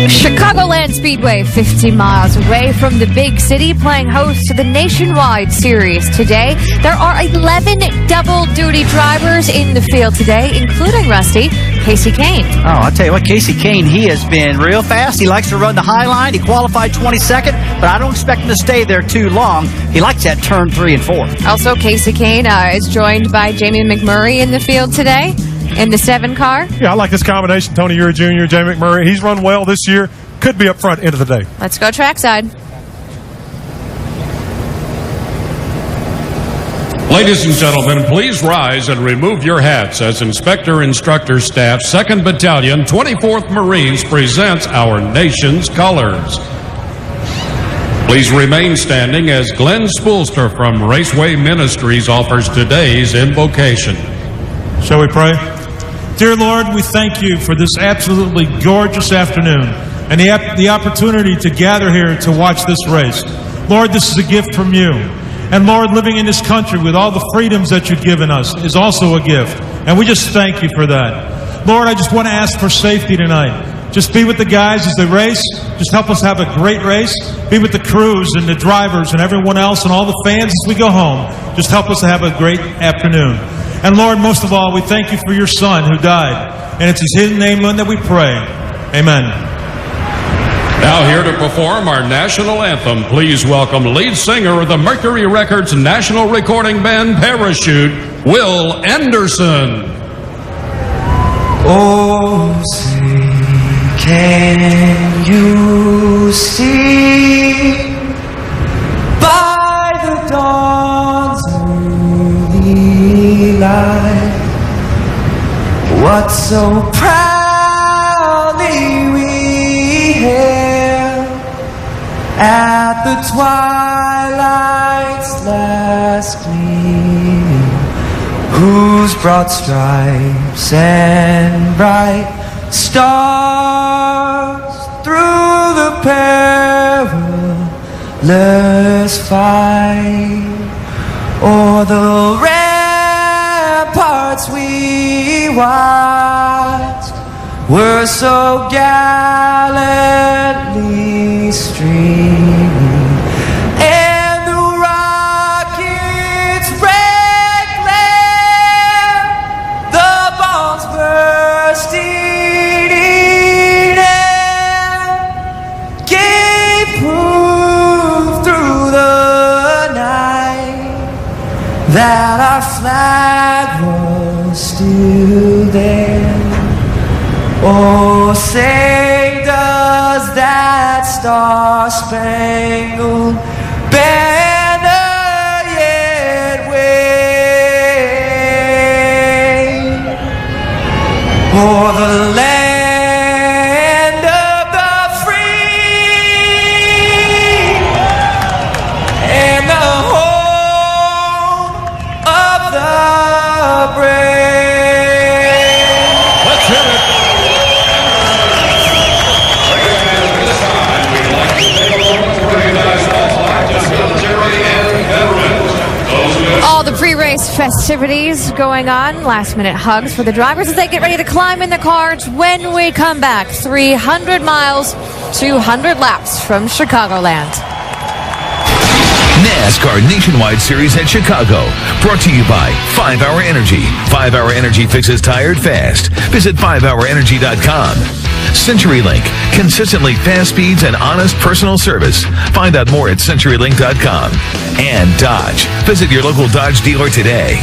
Chicagoland Speedway, 50 miles away from the big city, playing host to the Nationwide Series today. There are 11 double-duty drivers in the field today, including Rusty, Casey Kane. Oh, I'll tell you what, Casey Kane, he has been real fast. He likes to run the high line. He qualified 22nd, but I don't expect him to stay there too long. He likes that turn 3 and 4. Also, Casey Kane is joined by Jamie McMurray in the field today. In the 7 car? Yeah, I like this combination. Tony Ure Jr., Jamie McMurray. He's run well this year. Could be up front end of the day. Let's go trackside. Ladies and gentlemen, please rise and remove your hats as Inspector Instructor Staff, 2nd Battalion, 24th Marines presents our nation's colors. Please remain standing as Glenn Spoolster from Raceway Ministries offers today's invocation. Shall we pray? Dear Lord, we thank you for this absolutely gorgeous afternoon and the opportunity to gather here to watch this race. Lord, this is a gift from you. And Lord, living in this country with all the freedoms that you've given us is also a gift. And we just thank you for that. Lord, I just want to ask for safety tonight. Just be with the guys as they race. Just help us have a great race. Be with the crews and the drivers and everyone else and all the fans as we go home. Just help us to have a great afternoon. And Lord, most of all, we thank you for your Son who died. And it's in his name that we pray. Amen. Now here to perform our national anthem, please welcome lead singer of the Mercury Records National Recording Band Parachute, Will Anderson. Oh, say, can you see by the dawn's early light what so proudly we hailed at the twilight's last gleaming, whose broad stripes and bright stars through the perilous fight o'er the ramparts we watched were so gallantly streaming, and the rockets' red glare, the bombs bursting in air, gave proof through the night that our flag was still there. Oh, say does that star-spangled banner yet wave o'er the land of the free and the home of the brave? Let's hear it. All the pre-race festivities going on, last-minute hugs for the drivers as they get ready to climb in the cars when we come back. 300 miles, 200 laps from Chicagoland. NASCAR Nationwide Series at Chicago. Brought to you by 5-Hour Energy. 5-Hour Energy fixes tired fast. Visit 5hourenergy.com. CenturyLink. Consistently fast speeds and honest personal service. Find out more at CenturyLink.com. And Dodge. Visit your local Dodge dealer today.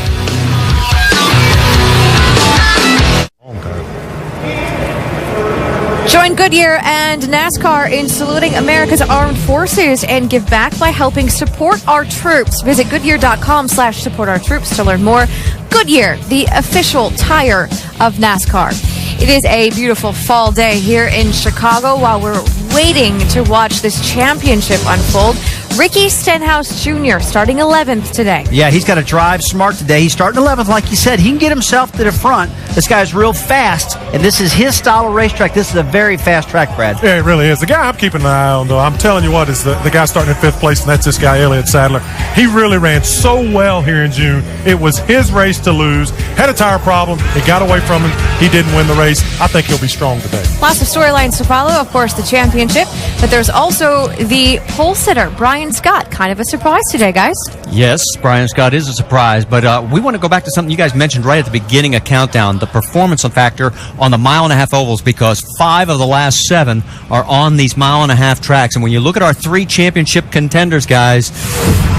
Join Goodyear and NASCAR in saluting America's armed forces and give back by helping support our troops. Visit Goodyear.com/support our troops to learn more. Goodyear, the official tire of NASCAR. It is a beautiful fall day here in Chicago while we're waiting to watch this championship unfold. Ricky Stenhouse Jr. starting 11th today. Yeah, he's got to drive smart today. He's starting 11th, like you said. He can get himself to the front, This guy's real fast, and this is his style of racetrack. This is a very fast track, Brad. Yeah, it really is. The guy I'm keeping an eye on, though, I'm telling you what, is the guy starting in 5th place, and that's this guy, Elliott Sadler. He really ran so well here in June. It was his race to lose. Had a tire problem. It got away from him. He didn't win the race. I think he'll be strong today. Lots of storylines to follow. Of course, the championship, but there's also the pole sitter, Brian Scott. Kind of a surprise today, guys. Yes, Brian Scott is a surprise, but we want to go back to something you guys mentioned right at the beginning of Countdown, the performance factor on the mile-and-a-half ovals, because 5 of the last 7 are on these mile-and-a-half tracks. And when you look at our 3 championship contenders, guys,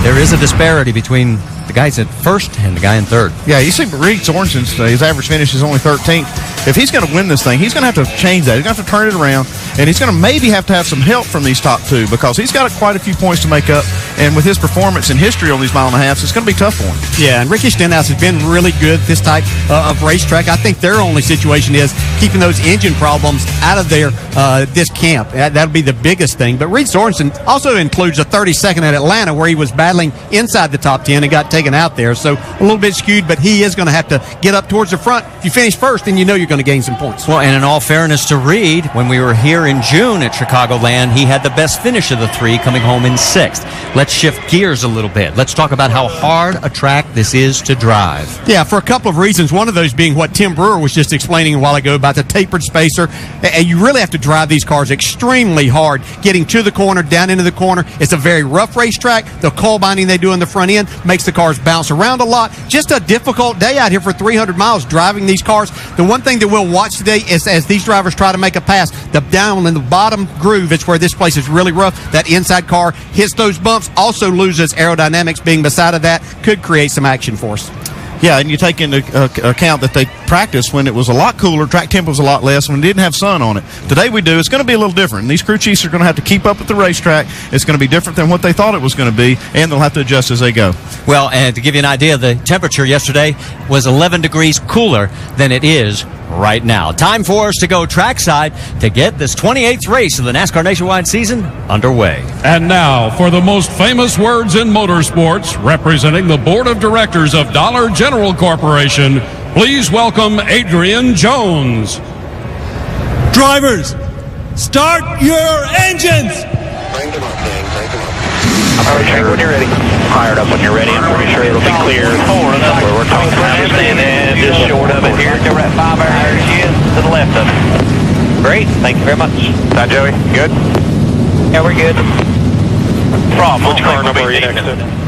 there is a disparity between the guys at first and the guy in third. Yeah, you see Reed Sorensen today, his average finish is only 13th. If he's going to win this thing, he's going to have to change that. He's going to have to turn it around, and he's going to maybe have to have some help from these top 2 because he's got quite a few points to make up, and with his performance and history on these mile-and-a-halves, it's going to be tough for him. Yeah, and Ricky Stenhouse has been really good this type of racetrack. I think their only situation is keeping those engine problems out of their this camp. That'll be the biggest thing. But Reed Sorensen also includes a 32nd at Atlanta where he was battling inside the top 10 and got taken out there. So a little bit skewed, but he is going to have to get up towards the front. If you finish first, then you know you're going to gain some points. Well, and in all fairness to Reed, when we were here in June at Chicagoland, he had the best finish of the 3, coming home in 6th. Let's shift gears a little bit. Let's talk about how hard a track this is to drive. Yeah, for a couple of reasons. One of those being what Tim Brewer was just explaining a while ago about the tapered spacer. And you really have to drive these cars extremely hard, getting to the corner, down into the corner. It's a very rough racetrack. The coil binding they do in the front end makes the cars bounce around a lot. Just a difficult day out here for 300 miles driving these cars. The one thing that we'll watch today is as these drivers try to make a pass, down in the bottom groove, it's where this place is really rough. That inside car hits those bumps, also loses aerodynamics. Being beside of that could create some action for us. Yeah, and you take into account that they practiced when it was a lot cooler, track tempo was a lot less, when it didn't have sun on it. Today we do. It's going to be a little different. And these crew chiefs are going to have to keep up with the racetrack. It's going to be different than what they thought it was going to be, and they'll have to adjust as they go. Well, and to give you an idea, the temperature yesterday was 11 degrees cooler than it is right now. Time for us to go trackside to get this 28th race of the NASCAR Nationwide season underway. And now, for the most famous words in motorsports, representing the Board of Directors of Dollar General Corporation, please welcome Adrian Jones. Drivers, start your engines! Crank them up, Dan. Crank them up. I'm pretty sure when you're ready. Fired up when you're ready. I'm pretty sure it'll be clear. Where we're talking about standing just short of it here. We're at 5 hours to the left of it. Great. Thank you very much. Hi, Joey. Good? Yeah, we're good. Which car number are you next to?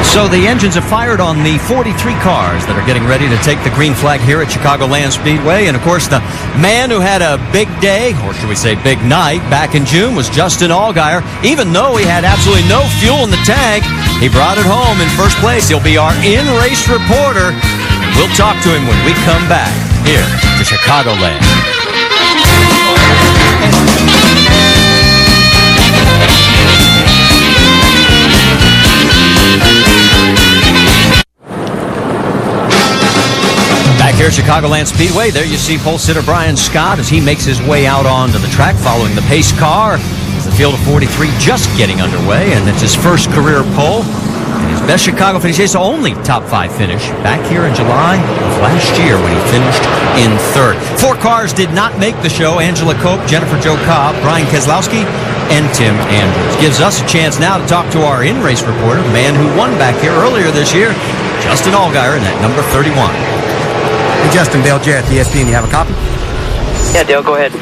So the engines are fired on the 43 cars that are getting ready to take the green flag here at Chicagoland Speedway. And, of course, the man who had a big day, or should we say big night, back in June was Justin Allgaier. Even though he had absolutely no fuel in the tank, he brought it home in first place. He'll be our in-race reporter. And we'll talk to him when we come back here to Chicagoland. Back here at Chicagoland Speedway, there you see pole sitter Brian Scott as he makes his way out onto the track following the pace car. As the field of 43 just getting underway, and it's his first career pole. And his best Chicago finish, his only top 5 finish, back here in July of last year when he finished in 3rd. 4 cars did not make the show. Angela Cope, Jennifer Jo Cobb, Brian Keselowski, and Tim Andrews. Gives us a chance now to talk to our in-race reporter, the man who won back here earlier this year, Justin Allgaier, in that number 31. Hey, Justin, Dale Jarrett, ESPN. You have a copy? Yeah, Dale, go ahead.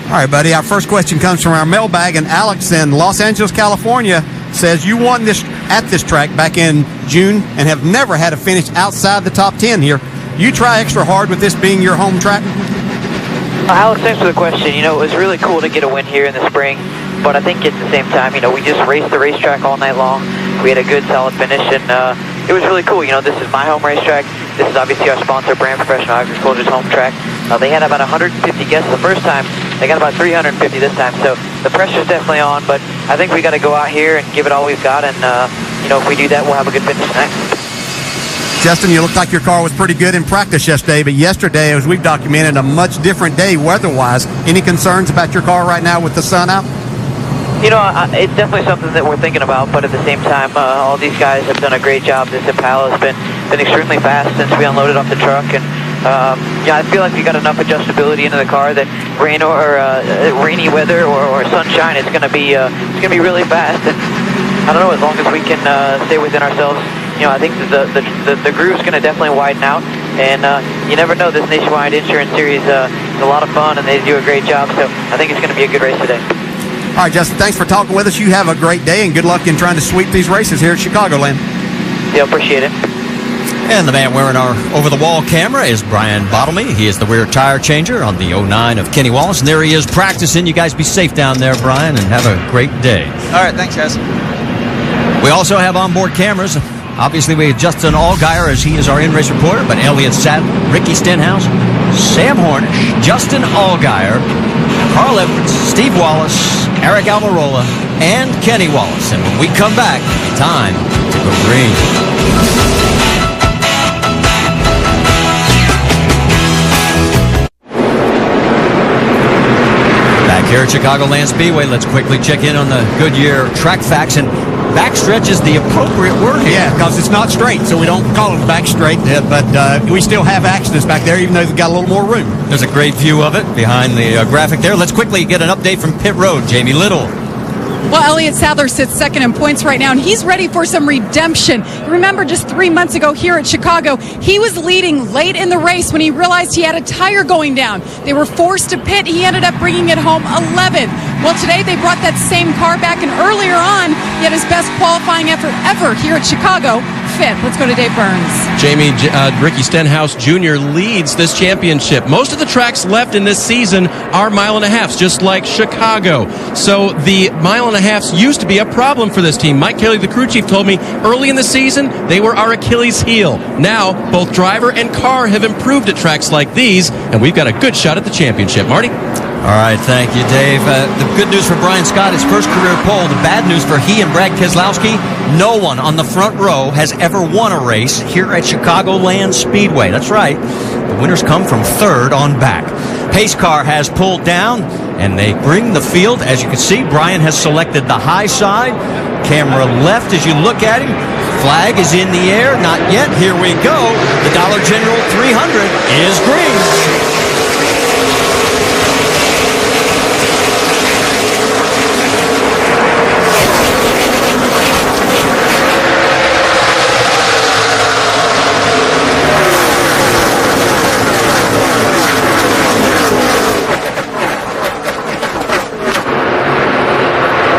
All right, buddy. Our first question comes from our mailbag, and Alex in Los Angeles, California, says you won this at this track back in June and have never had a finish outside the top 10 here. You try extra hard with this being your home track? Alex, thanks for the question. You know, it was really cool to get a win here in the spring, but I think at the same time, you know, we just raced the racetrack all night long. We had a good, solid finish, and it was really cool. You know, this is my home racetrack. This is obviously our sponsor, Brand Professional Agriculture's home track. They had about 150 guests the first time. They got about 350 this time, so the pressure's definitely on, but I think we got to go out here and give it all we've got, and, you know, if we do that, we'll have a good finish tonight. Justin, you looked like your car was pretty good in practice yesterday, but yesterday, as we've documented, a much different day weather-wise. Any concerns about your car right now with the sun out? You know, it's definitely something that we're thinking about, but at the same time, all these guys have done a great job. This Impala has been been extremely fast since we unloaded off the truck, and I feel like we got enough adjustability into the car that rain or rainy weather or sunshine, it's gonna be really fast. And I don't know, as long as we can stay within ourselves, I think the groove's gonna definitely widen out. And you never know, this Nationwide Insurance Series is a lot of fun, and they do a great job. So I think it's gonna be a good race today. All right, Justin, thanks for talking with us. You have a great day, and good luck in trying to sweep these races here at Chicagoland. Yeah, appreciate it. And the man wearing our over-the-wall camera is Brian Bottlemy. He is the rear tire changer on the 09 of Kenny Wallace. And there he is practicing. You guys be safe down there, Brian, and have a great day. All right, thanks, guys. We also have onboard cameras. Obviously, we have Justin Allgaier as he is our in-race reporter, but Elliott Sadler, Ricky Stenhouse, Sam Hornish, Justin Allgaier, Carl Edwards, Steve Wallace, Eric Almirola, and Kenny Wallace. And when we come back, time to go green. Here at Chicagoland Speedway, let's quickly check in on the Goodyear track facts. And backstretch is the appropriate word here. Yeah, because it's not straight, so we don't call it back straight, but we still have accidents back there, even though they've got a little more room. There's a great view of it behind the graphic there. Let's quickly get an update from pit road. Jamie Little. Well, Elliott Sadler sits second in points right now, and he's ready for some redemption. Remember, just 3 months ago here at Chicago, he was leading late in the race when he realized he had a tire going down. They were forced to pit. He ended up bringing it home 11th. Well, today they brought that same car back, and earlier on, he had his best qualifying effort ever here at Chicago, 5th. Let's go to Dave Burns. Jamie, Ricky Stenhouse Jr. leads this championship. Most of the tracks left in this season are mile-and-a-halfs, just like Chicago. So the mile-and-a-halfs used to be a problem for this team. Mike Kelly, the crew chief, told me early in the season they were our Achilles heel. Now, both driver and car have improved at tracks like these, and we've got a good shot at the championship. Marty? All right, thank you, Dave. The good news for Brian Scott, his first career pole. The bad news for he and Brad Keselowski, no one on the front row has ever won a race here at Chicagoland Speedway. That's right. The winners come from third on back. Pace car has pulled down, and they bring the field. As you can see, Brian has selected the high side. Camera left as you look at him. Flag is in the air. Not yet. Here we go. The Dollar General 300 is green.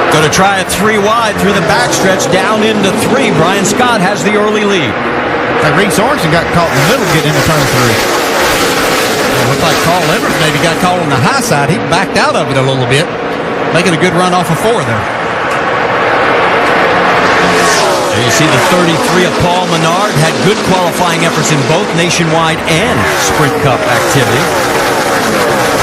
Going to try it 3 wide through the backstretch down into 3. Brian Scott has the early lead. Reed Sorensen got caught in the middle getting into turn 3. It looked like Carl Edwards maybe got caught on the high side. He backed out of it a little bit, making a good run off of 4 there. There you see the 33 of Paul Menard had good qualifying efforts in both Nationwide and Sprint Cup activity.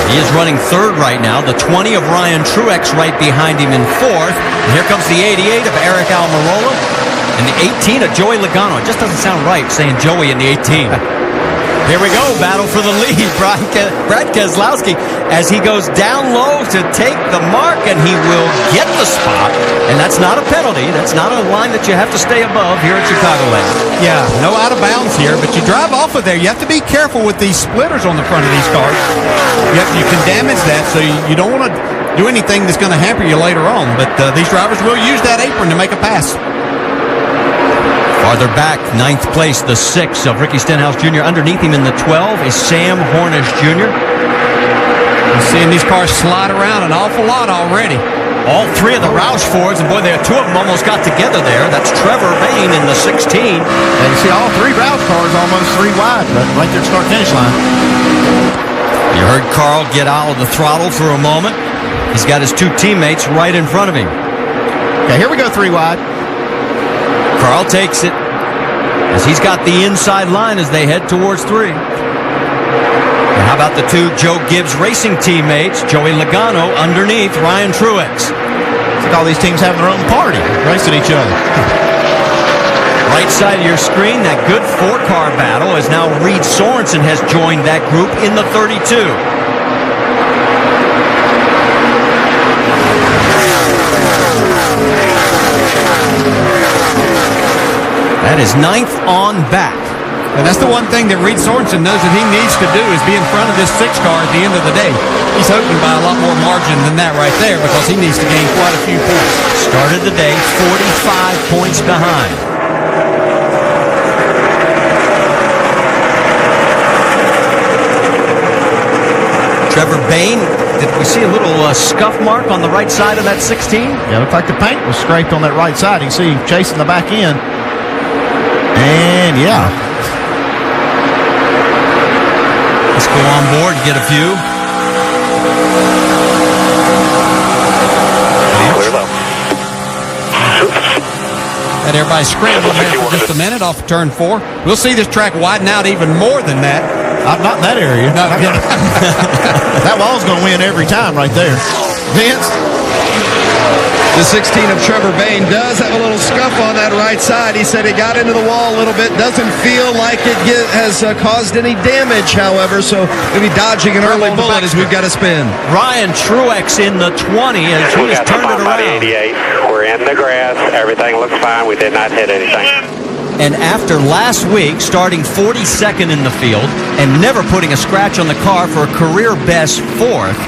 He is running third right now. The 20 of Ryan Truex right behind him in fourth. And here comes the 88 of Eric Almirola. And the 18 of Joey Logano. It just doesn't sound right saying Joey in the 18. Here we go. Battle for the lead. Brad Keselowski as he goes down low to take the mark, and he will get the spot. And that's not a penalty. That's not a line that you have to stay above here at Chicagoland. Yeah, no out of bounds here, but you drive off of there. You have to be careful with these splitters on the front of these cars. You can damage that, so you don't want to do anything that's going to hamper you later on. But these drivers will use that apron to make a pass. Farther back, 9th place, the 6 of Ricky Stenhouse Jr. Underneath him in the 12 is Sam Hornish Jr. We're seeing these cars slide around an awful lot already. All 3 of the Roush Fords, and boy, there 2 of them almost got together there. That's Trevor Bayne in the 16. And you see all 3 Roush cars almost 3 wide, but right there at the start-finish line. You heard Carl get out of the throttle for a moment. He's got his 2 teammates right in front of him. Okay, here we go 3 wide. Carl takes it as he's got the inside line as they head towards 3. And how about the 2 Joe Gibbs racing teammates, Joey Logano underneath Ryan Truex. It's like all these teams having their own party, racing each other. Right side of your screen, that good 4-car battle as now Reed Sorensen has joined that group in the 32. That is 9th on back. And that's the one thing that Reed Sorensen knows that he needs to do is be in front of this 6 car at the end of the day. He's hoping by a lot more margin than that right there because he needs to gain quite a few points. Started the day 45 points behind. Trevor Bain, did we see a little scuff mark on the right side of that 16? Yeah, looked like the paint was scraped on that right side. You can see him chasing the back end. And, yeah. Let's go on board and get a few. Clear low. And everybody scrambled there for just a minute off of turn 4. We'll see this track widen out even more than that. Not in that area. That wall's going to win every time right there. Vince? The 16 of Trevor Bain does have a little scuff on that right side. He said he got into the wall a little bit. Doesn't feel like it has caused any damage, however, so maybe dodging an early bullet as we've got to spin. Ryan Truex in the 20 as he has turned it around. 88. We're in the grass. Everything looks fine. We did not hit anything. And after last week, starting 42nd in the field and never putting a scratch on the car for a career best 4th,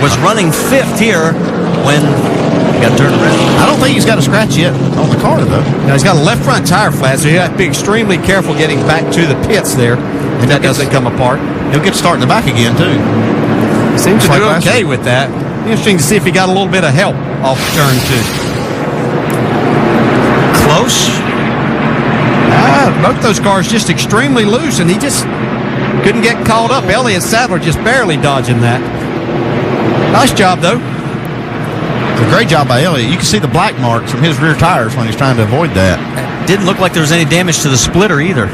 was running 5th here when he got turned around. I don't think he's got a scratch yet on the car, though. Now, he's got a left front tire flat, so you have to be extremely careful getting back to the pits there if that doesn't come apart. He'll get to start in the back again, too. He seems to Just do like okay with that. Interesting to see if he got a little bit of help off turn 2. Close. Both those cars just extremely loose, and he just couldn't get caught up. Elliott Sadler just barely dodging that. Nice job, though. It's a great job by Elliott. You can see the black marks from his rear tires when he's trying to avoid that. Didn't look like there was any damage to the splitter either.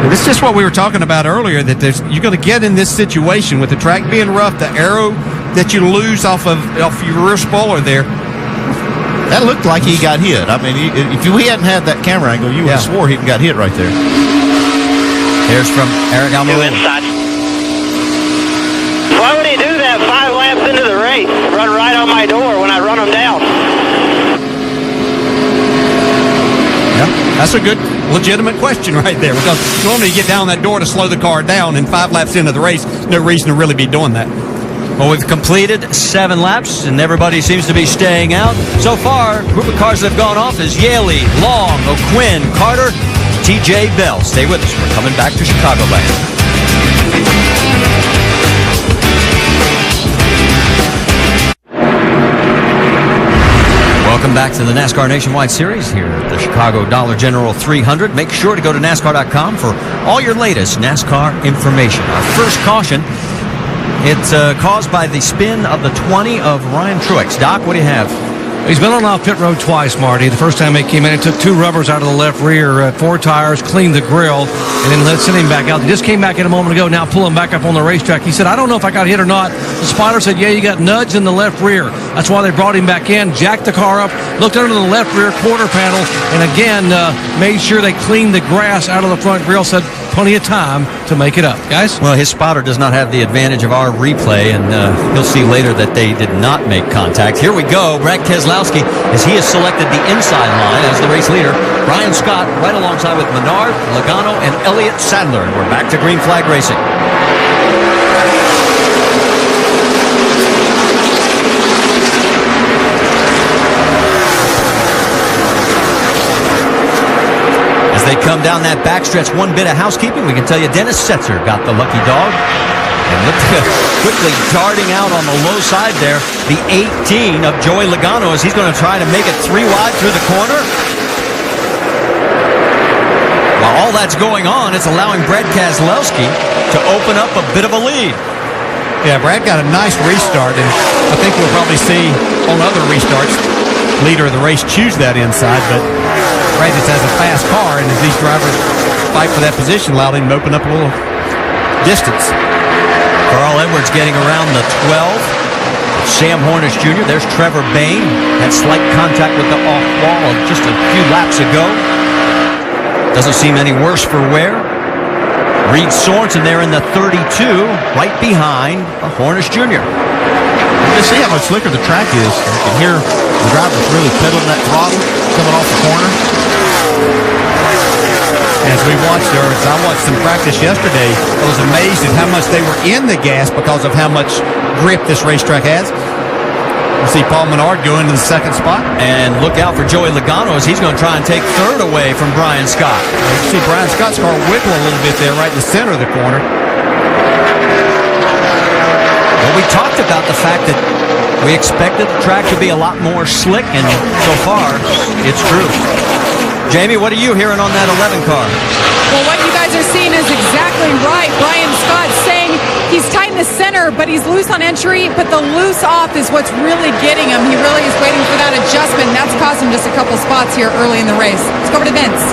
This is just what we were talking about earlier, that you're going to get in this situation with the track being rough, the arrow that you lose off your rear spoiler there. That looked like he got hit. I mean, if we hadn't had that camera angle, you would have swore he got hit right there. Here's from Eric Almirola. Why would he do that 5 laps into the race? Run right on my door when I run him down. Yeah, that's a good, legitimate question right there, because normally you get down that door to slow the car down, and 5 laps into the race, no reason to really be doing that. Well, we've completed 7 laps, and everybody seems to be staying out. So far, group of cars that have gone off is Yaley, Long, O'Quinn, Carter, TJ Bell. Stay with us. We're coming back to Chicagoland. Welcome back to the NASCAR Nationwide Series here at the Chicago Dollar General 300. Make sure to go to NASCAR.com for all your latest NASCAR information. Our first caution, it's caused by the spin of the 20 of Ryan Truex. Doc, what do you have? He's been on off pit road twice, Marty. The first time he came in, he took 2 rubbers out of the left rear, 4 tires, cleaned the grill, and then let send him back out. He just came back in a moment ago, now pulling back up on the racetrack. He said, I don't know if I got hit or not. The spotter said, yeah, you got nudged in the left rear. That's why they brought him back in, jacked the car up, looked under the left rear quarter panel, and again, made sure they cleaned the grass out of the front grill, said plenty of time to make it up. Guys? Well, his spotter does not have the advantage of our replay, and he'll see later that they did not make contact. Here we go. Brad Keselowski, as he has selected the inside line as the race leader. Brian Scott right alongside with Menard, Logano, and Elliott Sadler. And we're back to green flag racing. As they come down that backstretch, one bit of housekeeping. We can tell you Dennis Setzer got the lucky dog. And look quickly darting out on the low side there. The 18 of Joey Logano as he's going to try to make it 3 wide through the corner. While all that's going on, it's allowing Brad Keselowski to open up a bit of a lead. Yeah, Brad got a nice restart, and I think we'll probably see on other restarts leader of the race choose that inside, but Brad just has a fast car, and as these drivers fight for that position, allowed him to open up a little distance. Carl Edwards getting around the 12. Sam Hornish Jr. There's Trevor Bain. Had slight contact with the off wall just a few laps ago. Doesn't seem any worse for wear. Reed Sorensen there in the 32, right behind Hornish Jr. You can see how much slicker the track is. You can hear the drivers really pedaling that throttle coming off the corner. As we watched there, as I watched them practice yesterday, I was amazed at how much they were in the gas because of how much grip this racetrack has. You see Paul Menard go into the second spot. And look out for Joey Logano as he's going to try and take third away from Brian Scott. You see Brian Scott's car wiggle a little bit there right in the center of the corner. Well, we talked about the fact that we expected the track to be a lot more slick, and so far, it's true. Jamie, what are you hearing on that 11 car? Well, what you guys are seeing is exactly right. Brian Scott saying he's tight in the center, but he's loose on entry, but the loose off is what's really getting him. He really is waiting for that adjustment, and that's caused him just a couple spots here early in the race. Let's go over to Vince.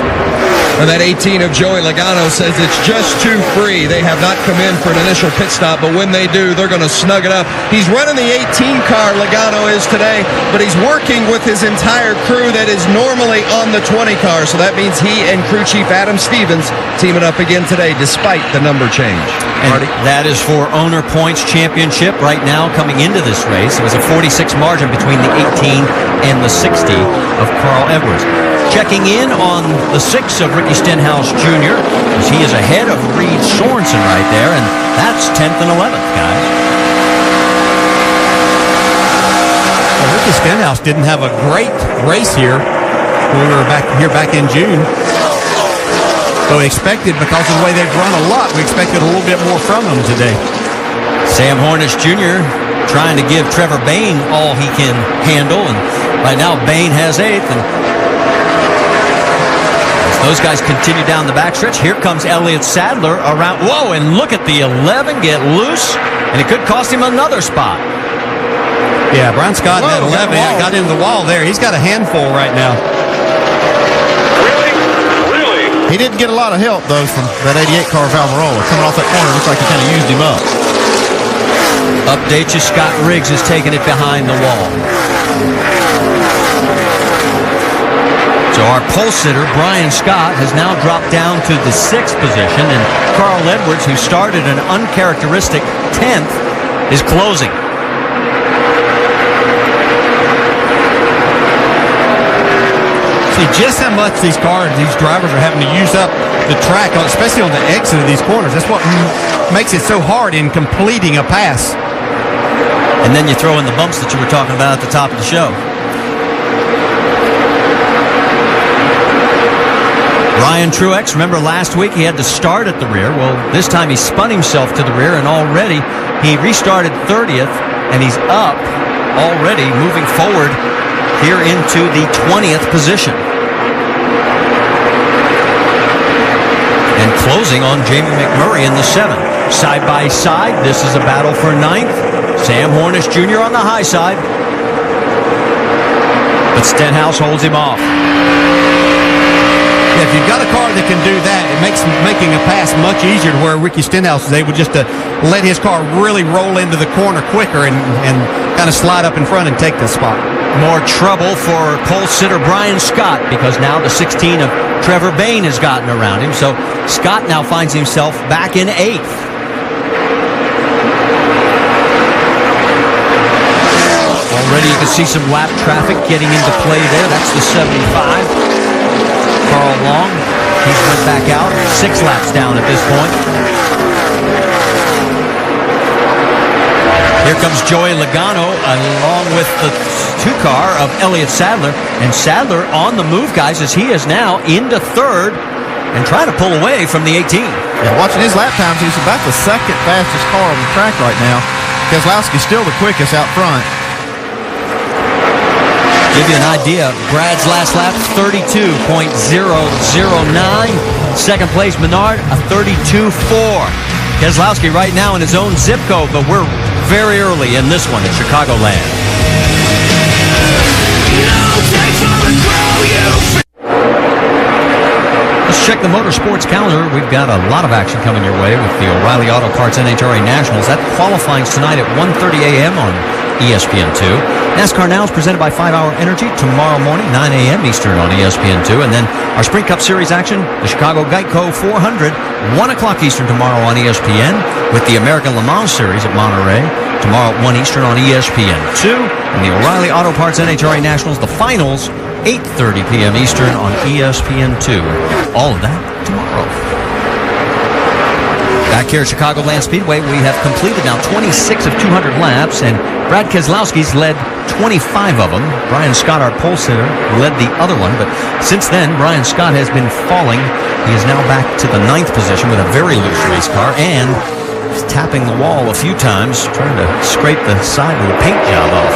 And that 18 of Joey Logano says it's just too free. They have not come in for an initial pit stop, but when they do, they're going to snug it up. He's running the 18 car, Logano is today, but he's working with his entire crew that is normally on the 20 car. So that means he and crew chief Adam Stevens teaming up again today, despite the number change. And that is for Owner Points Championship right now coming into this race. It was a 46 margin between the 18 and the 60 of Carl Edwards. Checking in on the 6 of Ricky Stenhouse Jr. as he is ahead of Reed Sorensen right there, and that's 10th and 11th, guys. Well, Ricky Stenhouse didn't have a great race here when we were back in June. So we expected, because of the way they've run a lot, we expected a little bit more from them today. Sam Hornish Jr. trying to give Trevor Bayne all he can handle, and right now Bayne has 8th, and those guys continue down the backstretch. Here comes Elliott Sadler around. Whoa, and look at the 11 get loose, and it could cost him another spot. Yeah, Brian Scott at 11 got into the wall there. He's got a handful right now. Really? He didn't get a lot of help, though, from that 88 car of Almirola. Coming off that corner, looks like he kind of used him up. Update you, Scott Riggs is taking it behind the wall. So our pole sitter, Brian Scott, has now dropped down to the 6th position, and Carl Edwards, who started an uncharacteristic 10th, is closing. See just how much these drivers are having to use up the track, especially on the exit of these corners. That's what makes it so hard in completing a pass. And then you throw in the bumps that you were talking about at the top of the show. Ryan Truex, remember last week he had to start at the rear. Well, this time he spun himself to the rear, and already he restarted 30th, and he's up already, moving forward here into the 20th position. And closing on Jamie McMurray in the 7th. Side by side, this is a battle for 9th. Sam Hornish Jr. on the high side. But Stenhouse holds him off. If you've got a car that can do that, it makes making a pass much easier to where Ricky Stenhouse is able just to let his car really roll into the corner quicker and kind of slide up in front and take the spot. More trouble for pole sitter Brian Scott, because now the 16 of Trevor Bayne has gotten around him. So Scott now finds himself back in 8th. Already you can see some lap traffic getting into play there. That's the 75. Carl Long, he's went back out, 6 laps down at this point. Here comes Joey Logano along with the 2 car of Elliott Sadler, and Sadler on the move, guys, as he is now into 3rd and trying to pull away from the 18. Yeah, watching his lap times, he's about the 2nd fastest car on the track right now. Keselowski's still the quickest out front. Give you an idea, Brad's last lap, 32.009. Second place, Menard, a 32.4. Keselowski right now in his own zip code, but we're very early in this one at Chicagoland. Let's check the motorsports calendar. We've got a lot of action coming your way with the O'Reilly Auto Parts NHRA Nationals. That qualifying tonight at 1:30 a.m. on ESPN2. NASCAR Now is presented by 5 Hour Energy tomorrow morning, 9 a.m. Eastern on ESPN2. And then our Sprint Cup Series action, the Chicago Geico 400, 1 o'clock Eastern tomorrow on ESPN, with the American Le Mans Series at Monterey tomorrow at 1 Eastern on ESPN2. And the O'Reilly Auto Parts NHRA Nationals, the finals, 8:30 p.m. Eastern on ESPN2. All of that tomorrow. Back here at Chicagoland Speedway, we have completed now 26 of 200 laps, and Brad Keselowski's led 25 of them. Brian Scott, our pole sitter, led the other one, but since then, Brian Scott has been falling. He is now back to the 9th position with a very loose race car, and he's tapping the wall a few times, trying to scrape the side of the paint job off.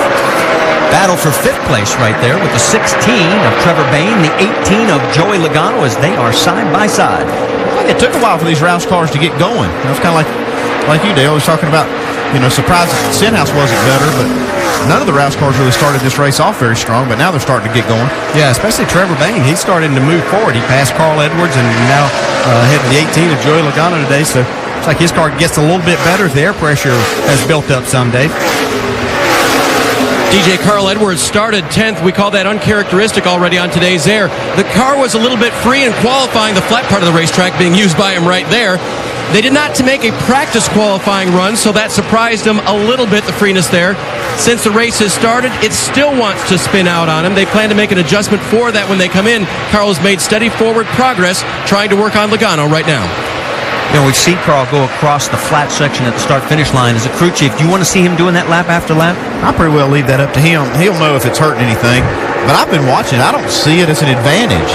Battle for 5th place right there with the 16 of Trevor Bayne, the 18 of Joey Logano, as they are side by side. It took a while for these Roush cars to get going. It was kind of like you, Dale, was talking about, surprised that Stenhouse wasn't better, but none of the Roush cars really started this race off very strong, but now they're starting to get going. Yeah, especially Trevor Bayne. He's starting to move forward. He passed Carl Edwards and now heading the 18 of Joey Logano today, so it's like his car gets a little bit better as the air pressure has built up some, Dave. DJ Carl Edwards started 10th. We call that uncharacteristic already on today's air. The car was a little bit free in qualifying, the flat part of the racetrack being used by him right there. They did not to make a practice qualifying run, so that surprised him a little bit, the freeness there. Since the race has started, it still wants to spin out on him. They plan to make an adjustment for that when they come in. Carl has made steady forward progress, trying to work on Logano right now. We've seen Carl go across the flat section at the start-finish line. As a crew chief, do you want to see him doing that lap after lap? I pretty well leave that up to him. He'll know if it's hurting anything. But I've been watching. I don't see it as an advantage.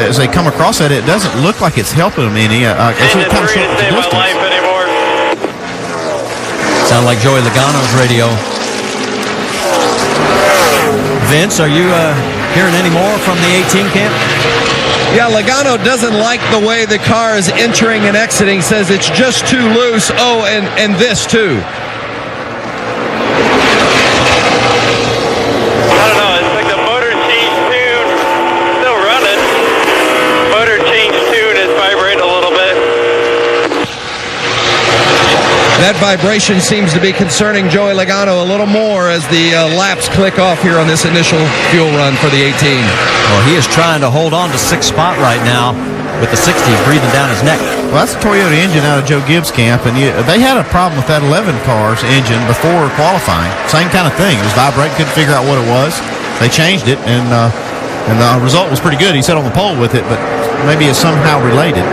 As they come across that, it doesn't look like it's helping them any. Engine 3 to save my life anymore. Sound like Joey Logano's radio. Vince, are you hearing any more from the 18 camp? Yeah, Logano doesn't like the way the car is entering and exiting, says it's just too loose. Oh, and this too. I don't know, it's like the motor change tune, still running. Motor change tune is vibrating a little bit. That vibration seems to be concerning Joey Logano a little more as the laps click off here on this initial fuel run for the 18. Well, he is trying to hold on to 6th spot right now with the 60 breathing down his neck. Well, that's a Toyota engine out of Joe Gibbs' camp, and they had a problem with that 11 car's engine before qualifying. Same kind of thing. It was vibrating, couldn't figure out what it was. They changed it, and the result was pretty good. He sat on the pole with it, but maybe it's somehow related.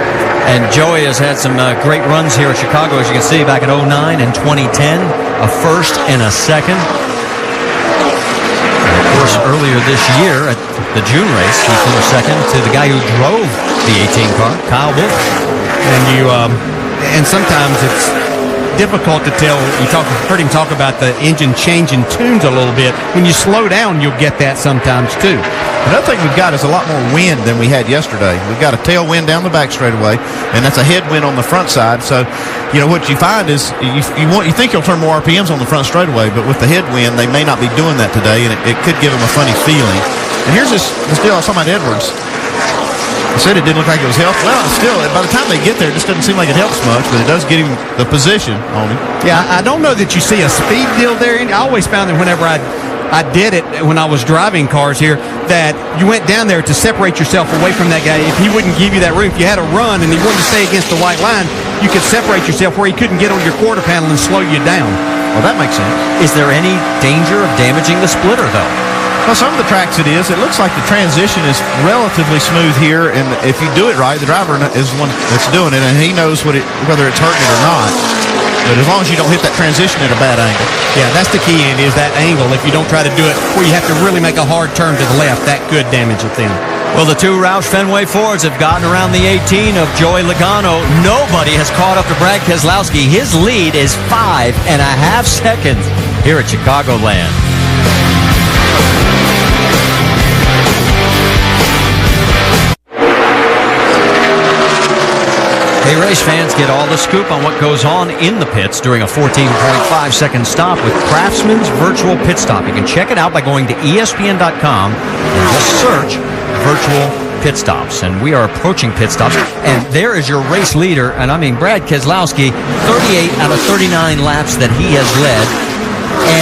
And Joey has had some great runs here at Chicago, as you can see, back in 09 and 2010, a first and a second. And of course, earlier this year at the June race, he finished second to the guy who drove the 18 car, Kyle Busch. And sometimes it's difficult to tell. Heard him talk about the engine changing tunes a little bit. When you slow down, you'll get that sometimes too. Another thing we've got is a lot more wind than we had yesterday. We've got a tailwind down the back straightaway, and that's a headwind on the front side. So, what you find is you think you'll turn more RPMs on the front straightaway, but with the headwind, they may not be doing that today, and it could give them a funny feeling. And here's this deal I was talking about Edwards. I said it didn't look like it was helpful. Well, still, by the time they get there, it just doesn't seem like it helps much, but it does get him the position on him. Yeah, I don't know that you see a speed deal there. I always found that whenever I did it when I was driving cars here, that you went down there to separate yourself away from that guy. If he wouldn't give you that room, if you had a run and he wanted to stay against the white line, you could separate yourself where he couldn't get on your quarter panel and slow you down. Well, that makes sense. Is there any danger of damaging the splitter, though? Well, some of the tracks it is. It looks like the transition is relatively smooth here, and if you do it right, the driver is the one that's doing it, and he knows whether it's hurting it or not. But as long as you don't hit that transition at a bad angle. Yeah, that's the key, Andy, is that angle. If you don't try to do it where you have to really make a hard turn to the left, that could damage it then. Well, the two Roush Fenway Fords have gotten around the 18 of Joey Logano. Nobody has caught up to Brad Keselowski. His lead is 5.5 seconds here at Chicagoland. Hey, race fans, get all the scoop on what goes on in the pits during a 14.5-second stop with Craftsman's Virtual Pit Stop. You can check it out by going to ESPN.com and just search Virtual Pit Stops. And we are approaching pit stops. And there is your race leader. And I mean, Brad Keselowski, 38 out of 39 laps that he has led.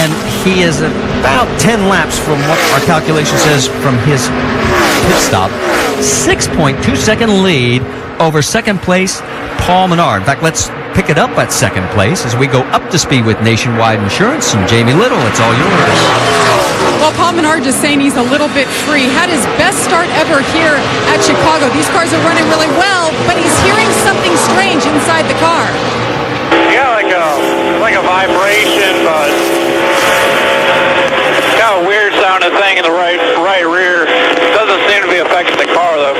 And he is about 10 laps from what our calculation says from his pit stop. 6.2-second lead over second place Paul Menard. In fact, let's pick it up at second place as we go up to speed with Nationwide Insurance. And Jamie Little, it's all yours. Well, Paul Menard just saying he's a little bit free. Had his best start ever here at Chicago. These cars are running really well, but he's hearing something strange inside the car. Yeah, like a vibration, but kind of a weird sounding thing in the right rear. Doesn't seem to be affecting the car though.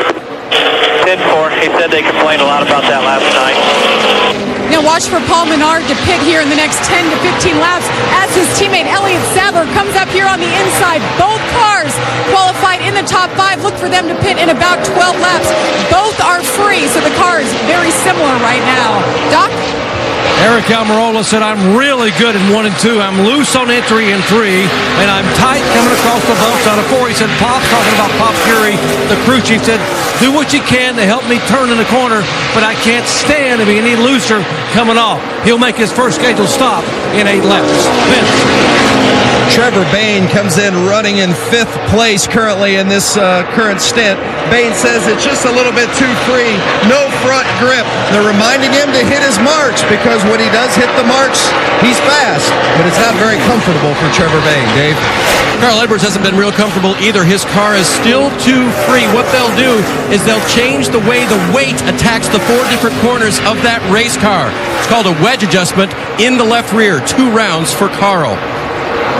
10-4. He said they complained a lot about that last night. Now watch for Paul Menard to pit here in the next 10 to 15 laps as his teammate Elliott Sadler comes up here on the inside. Both cars qualified in the top 5. Look for them to pit in about 12 laps. Both are free, so the car is very similar right now. Doc? Eric Almirola said, I'm really good in 1 and 2. I'm loose on entry in 3, and I'm tight coming across the bumps out of 4. He said, Pop, talking about Pop Fury, the crew chief, said, do what you can to help me turn in the corner, but I can't stand to be any looser coming off. He'll make his first scheduled stop in 8 laps. Vince. Trevor Bayne comes in running in 5th place currently in this current stint. Bayne says it's just a little bit too free, no front grip. They're reminding him to hit his marks because when he does hit the marks, he's fast, but it's not very comfortable for Trevor Bayne, Dave. Carl Edwards hasn't been real comfortable either. His car is still too free. What they'll do is they'll change the way the weight attacks the 4 different corners of that race car. It's called a wedge adjustment in the left rear. 2 rounds for Carl.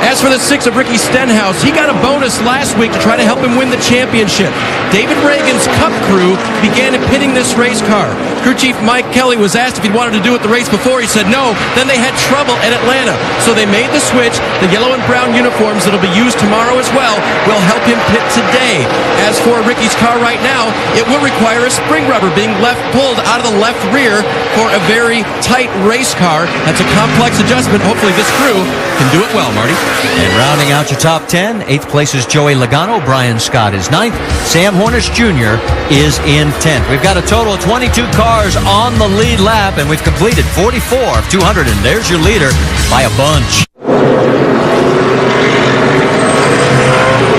As for the 6 of Ricky Stenhouse, he got a bonus last week to try to help him win the championship. David Reagan's Cup crew began pitting this race car. Crew chief Mike Kelly was asked if he wanted to do it the race before. He said no. Then they had trouble at Atlanta. So they made the switch. The yellow and brown uniforms that'll be used tomorrow as well will help him pit today. As for Ricky's car right now, it will require a spring rubber being pulled out of the left rear for a very tight race car. That's a complex adjustment. Hopefully this crew can do it well, Marty. And rounding out your top 10, 8th place is Joey Logano. Brian Scott is 9th. Sam Hornish Jr. is in 10th. We've got a total of 22 cars on the lead lap, and we've completed 44 of 200, and there's your leader by a bunch.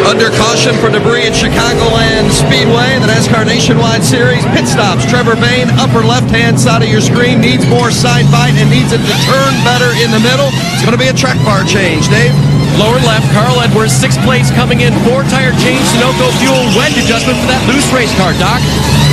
Under caution for debris at Chicagoland Speedway, the NASCAR Nationwide Series. Pit stops. Trevor Bayne, upper left-hand side of your screen, needs more side bite and needs it to turn better in the middle. It's going to be a track bar change, Dave. Lower left, Carl Edwards, 6th place coming in. 4-tire change, Sunoco fuel wedge adjustment for that loose race car, Doc.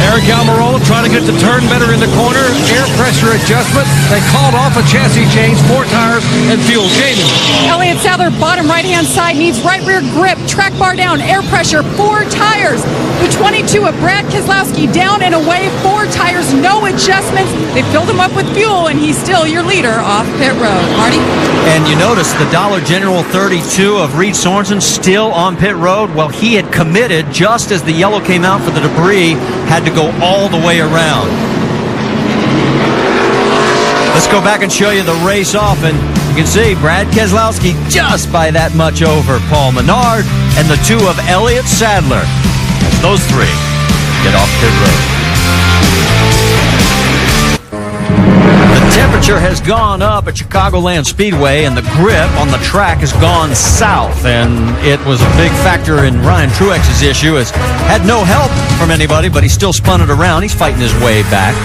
Eric Almirola trying to get the turn better in the corner. Air pressure adjustment. They called off a chassis change, 4 tires, and fuel. Jamie. Elliott Sadler, bottom right-hand side, needs right rear grip. Track bar down, air pressure, 4 tires. The 22 of Brad Keselowski down and away, 4 tires, no adjustments. They filled him up with fuel, and he's still your leader off pit road. Marty? And you notice the Dollar General 32 of Reed Sorensen still on pit road. Well, he had committed just as the yellow came out for the debris, had to go all the way around. Let's go back and show you the race off, and you can see Brad Keselowski just by that much over Paul Menard and the 2 of Elliott Sadler. As those 3 get off pit road. The temperature has gone up at Chicagoland Speedway, and the grip on the track has gone south, and it was a big factor in Ryan Truex's issue. Has had no help from anybody, but he still spun it around. He's fighting his way back.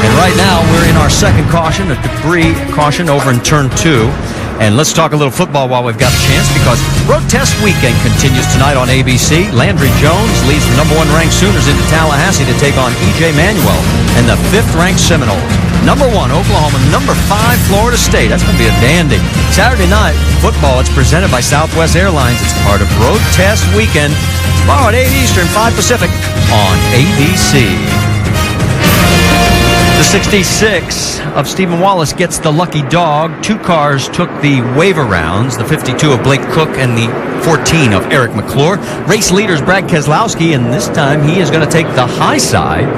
And right now, we're in our second caution, a debris caution over in turn 2. And let's talk a little football while we've got a chance, because Road Test Weekend continues tonight on ABC. Landry Jones leads the number 1 ranked Sooners into Tallahassee to take on E.J. Manuel and the 5th ranked Seminoles. Number 1, Oklahoma. Number 5, Florida State. That's going to be a dandy. Saturday night, football. It's presented by Southwest Airlines. It's part of Road Test Weekend. Tomorrow at 8 Eastern, 5 Pacific on ABC. The 66 of Stephen Wallace gets the lucky dog. 2 cars took the waiver rounds, the 52 of Blake Cook and the 14 of Eric McClure. Race leaders Brad Keselowski, and this time he is going to take the high side.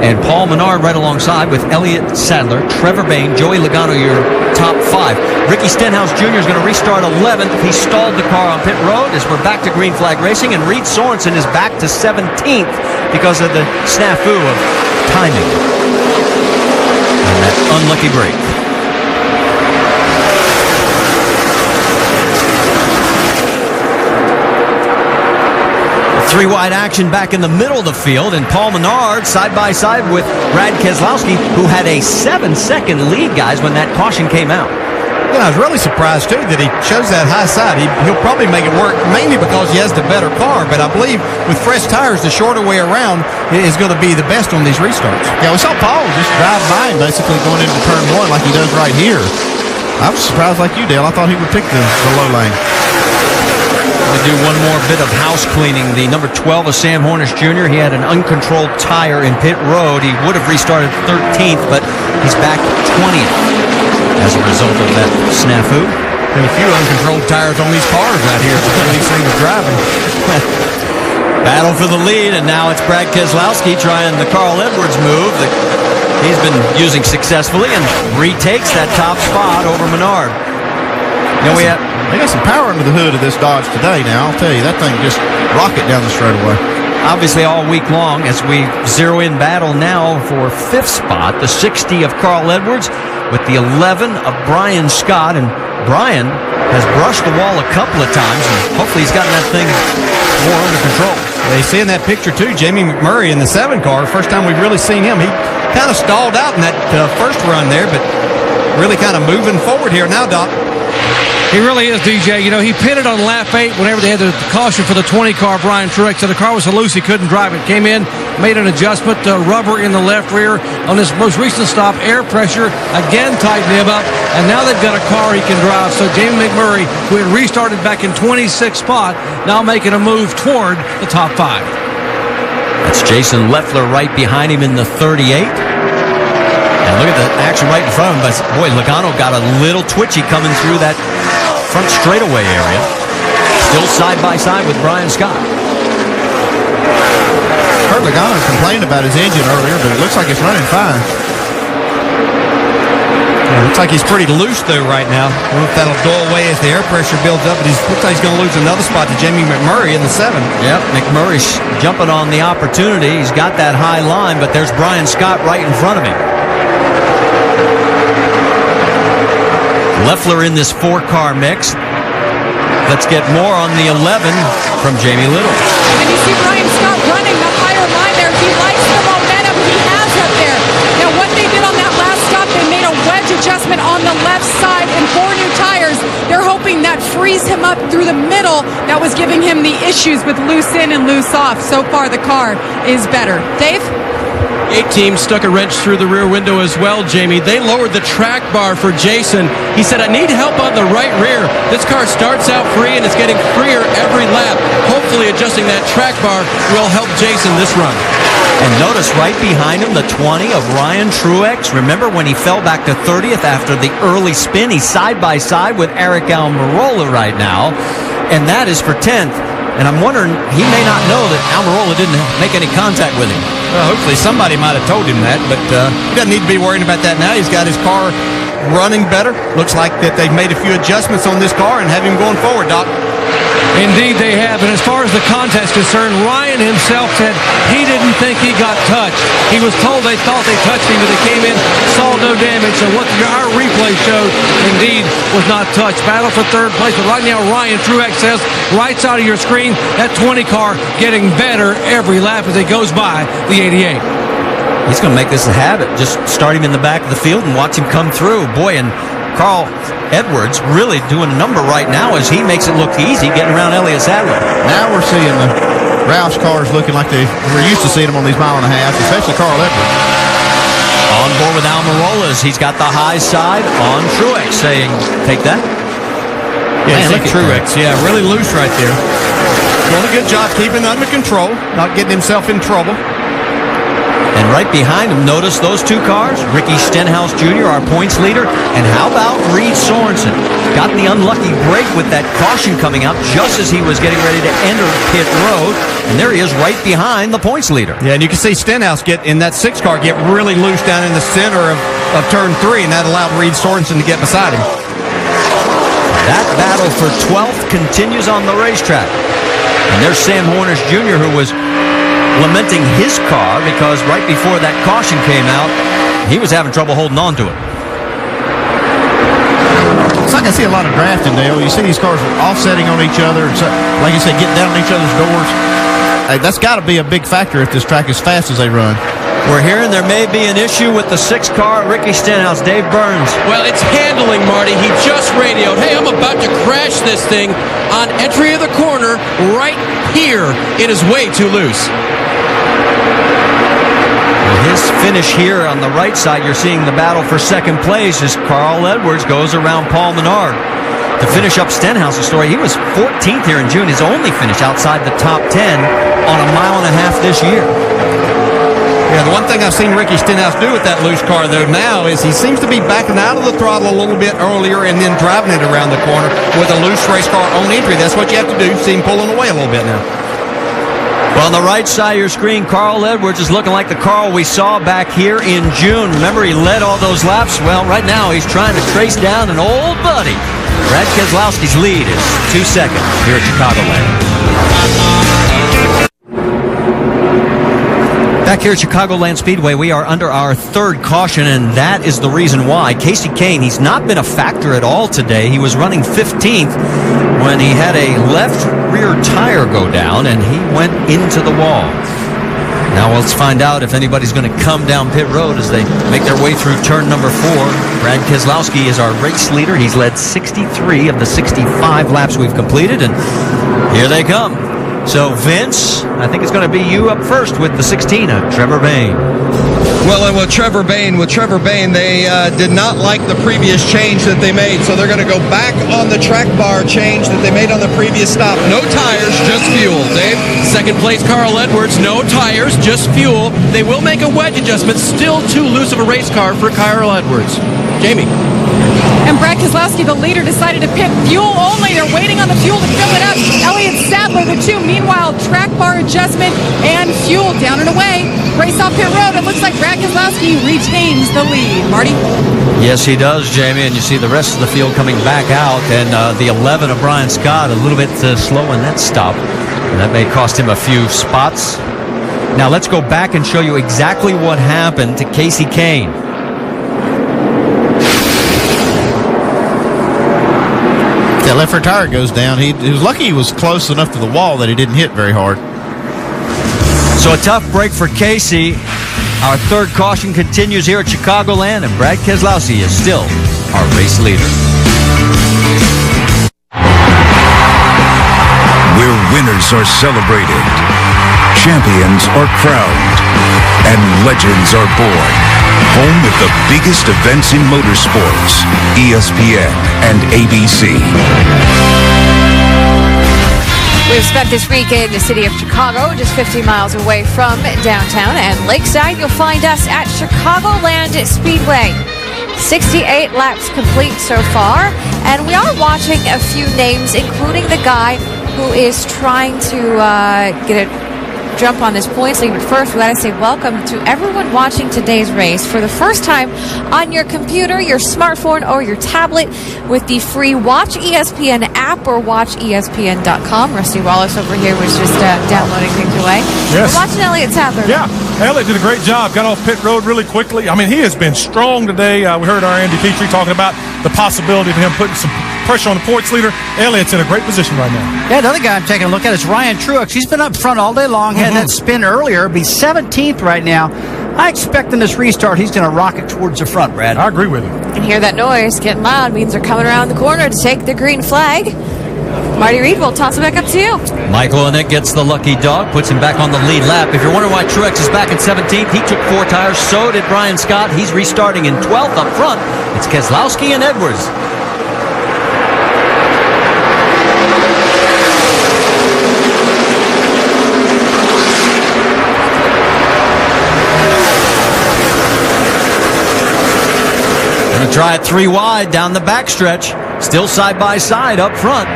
And Paul Menard right alongside with Elliott Sadler, Trevor Bayne, Joey Logano, your top 5. Ricky Stenhouse Jr. is going to restart 11th. He stalled the car on pit road as we're back to green flag racing, and Reed Sorensen is back to 17th because of the snafu of timing. And that unlucky break. Three-wide action back in the middle of the field, and Paul Menard side by side with Brad Keselowski, who had a 7-second lead, guys, when that caution came out. I was really surprised, too, that he chose that high side. He'll probably make it work, mainly because he has the better car, but I believe with fresh tires, the shorter way around is going to be the best on these restarts. Yeah, we saw Paul just drive by him basically going into turn one like he does right here. I was surprised like you, Dale. I thought he would pick the low lane. We'll do one more bit of house cleaning. The number 12 of Sam Hornish Jr., he had an uncontrolled tire in pit road. He would have restarted 13th, but he's back 20th as a result of that snafu. There are a few uncontrolled tires on these cars out here when these things are driving. Battle for the lead, and now it's Brad Keselowski trying the Carl Edwards move that he's been using successfully and retakes that top spot over Menard. They got some power under the hood of this Dodge today now. I'll tell you, that thing just rocket down the straightaway. Obviously all week long as we zero in battle now for 5th spot, the 60 of Carl Edwards with the 11 of Brian Scott. And Brian has brushed the wall a couple of times, and hopefully he's gotten that thing more under control. They see in that picture, too, Jamie McMurray in the 7 car. First time we've really seen him. He kind of stalled out in that first run there, but really kind of moving forward here now, Doc. He really is, DJ. He pitted on lap 8 whenever they had the caution for the 20 car, Brian Truex. So the car was so loose he couldn't drive it. Came in, made an adjustment, rubber in the left rear. On this most recent stop, air pressure again tightened him up, and now they've got a car he can drive. So Jamie McMurray, who had restarted back in 26th spot, now making a move toward the top 5. That's Jason Leffler right behind him in the 38. And look at the action right in front of him. But boy, Logano got a little twitchy coming through that front straightaway area. Still side by side with Brian Scott. Kurt Logano complained about his engine earlier, but it looks like it's running fine. Yeah, looks like he's pretty loose, though, right now. I don't know if that'll go away as the air pressure builds up, but looks like he's going to lose another spot to Jamie McMurray in the 7. Yep, McMurray's jumping on the opportunity. He's got that high line, but there's Brian Scott right in front of him. Leffler in this 4-car mix. Let's get more on the 11 from Jamie Little. And you see Brian Scott running the higher line there. He likes the momentum he has up there. Now, what they did on that last stop, they made a wedge adjustment on the left side and 4 new tires. They're hoping that frees him up through the middle. That was giving him the issues with loose in and loose off. So far, the car is better. Dave? 8 team stuck a wrench through the rear window as well, Jamie. They lowered the track bar for Jason. He said, I need help on the right rear. This car starts out free and it's getting freer every lap. Hopefully adjusting that track bar will help Jason this run. And notice right behind him the 20 of Ryan Truex. Remember when he fell back to 30th after the early spin? He's side by side with Eric Almirola right now. And that is for 10th. And I'm wondering, he may not know that Almirola didn't make any contact with him. Well, hopefully somebody might have told him that, but he doesn't need to be worrying about that now. He's got his car running better. Looks like that they've made a few adjustments on this car and have him going forward, Doc. Indeed, they have. And as far as the contest is concerned, Ryan himself said he didn't think he got touched. He was told they thought they touched him, but they came in, saw no damage. So what our replay showed, indeed, was not touched. Battle for 3rd place. But right now, Ryan Truex says, right side of your screen, that 20 car getting better every lap as it goes by the 88. He's going to make this a habit. Just start him in the back of the field and watch him come through. Boy, and Carl Edwards really doing a number right now as he makes it look easy getting around Elliott Sadler. Now we're seeing the Roush cars looking like we're used to seeing them on these mile-and-a-half, especially Carl Edwards. On board with Almirola, he's got the high side on Truex saying, take that. Yeah, look at Truex. Yeah, really loose right there. Doing a good job keeping under control, not getting himself in trouble. And right behind him, notice those 2 cars. Ricky Stenhouse Jr., our points leader. And how about Reed Sorensen? Got the unlucky break with that caution coming out just as he was getting ready to enter pit road. And there he is right behind the points leader. Yeah, and you can see Stenhouse get in that 6 car, get really loose down in the center of turn 3, and that allowed Reed Sorensen to get beside him. That battle for 12th continues on the racetrack. And there's Sam Hornish Jr., who was lamenting his car because right before that caution came out, he was having trouble holding on to it. It's like I see a lot of drafting, Dale. You see these cars offsetting on each other, and so, like you said, getting down on each other's doors. that's got to be a big factor if this track is fast as they run. We're hearing there may be an issue with the 6 car, Ricky Stenhouse. Dave Burns. Well, it's handling, Marty. He just radioed, hey, I'm about to crash this thing on entry of the corner right here. It is way too loose. Well, his finish here on the right side, you're seeing the battle for second place as Carl Edwards goes around Paul Menard. To finish up Stenhouse's story, he was 14th here in June, his only finish outside the top 10 on a mile and a half this year. Yeah, the one thing I've seen Ricky Stenhouse do with that loose car, though, now is he seems to be backing out of the throttle a little bit earlier and then driving it around the corner with a loose race car on entry. That's what you have to do. See him pulling away a little bit now. Well, on the right side of your screen, Carl Edwards is looking like the Carl we saw back here in June. Remember, he led all those laps? Well, right now he's trying to trace down an old buddy. Brad Keselowski's lead is 2 seconds here at Chicagoland. Back here at Chicagoland Speedway, we are under our third caution, and that is the reason why. Casey Kane, he's not been a factor at all today. He was running 15th when he had a left rear tire go down, and he went into the wall. Now let's find out if anybody's going to come down pit road as they make their way through turn number 4. Brad Keselowski is our race leader. He's led 63 of the 65 laps we've completed, and here they come. So, Vince, I think it's going to be you up first with the 16 of Trevor Bayne. Well, and with Trevor Bayne, they did not like the previous change that they made, so they're going to go back on the track bar change that they made on the previous stop. No tires, just fuel. Dave? Second place, Carl Edwards. No tires, just fuel. They will make a wedge adjustment. Still too loose of a race car for Carl Edwards. Jamie. And Brad Keselowski, the leader, decided to pit fuel only. They're waiting on the fuel to fill it up. Elliott Sadler, the 2. Meanwhile, track bar adjustment and fuel down and away. Race off pit road. It looks like Brad Keselowski retains the lead. Marty? Yes, he does, Jamie. And you see the rest of the field coming back out. And the 11 of Brian Scott a little bit slow in that stop. And that may cost him a few spots. Now let's go back and show you exactly what happened to Casey Kane. That left rear tire goes down. He was lucky he was close enough to the wall that he didn't hit very hard. So a tough break for Casey. Our third caution continues here at Chicagoland, and Brad Keselowski is still our race leader. Where winners are celebrated, champions are crowned, and legends are born. Home of the biggest events in motorsports, ESPN and ABC. We've spent this week in the city of Chicago, just 50 miles away from downtown and Lakeside. You'll find us at Chicagoland Speedway. 68 laps complete so far, and we are watching a few names, including the guy who is trying to get a jump on this points lead. But first, we got to say welcome to everyone watching today's race for the first time on your computer, your smartphone, or your tablet with the free Watch ESPN app or watchespn.com. Rusty Wallace over here was just downloading things away. Yes. We're watching Elliott Sadler. Yeah, Elliott did a great job. Got off pit road really quickly. I mean, he has been strong today. We heard our Andy Petrie talking about the possibility of him putting some pressure on the points leader. Elliott's in a great position right now. Yeah, another guy I'm taking a look at is Ryan Truex. He's been up front all day long, had that spin earlier, be 17th right now. I expect in this restart he's going to rocket towards the front, Brad. I agree with you. And hear that noise getting loud means they're coming around the corner to take the green flag. Marty Reed, we'll toss it back up to you. Michael Annett gets the lucky dog, puts him back on the lead lap. If you're wondering why Truex is back in 17th, he took 4 tires. So did Brian Scott. He's restarting in 12th up front. It's Keselowski and Edwards. Try it 3 wide down the backstretch. Still side by side up front.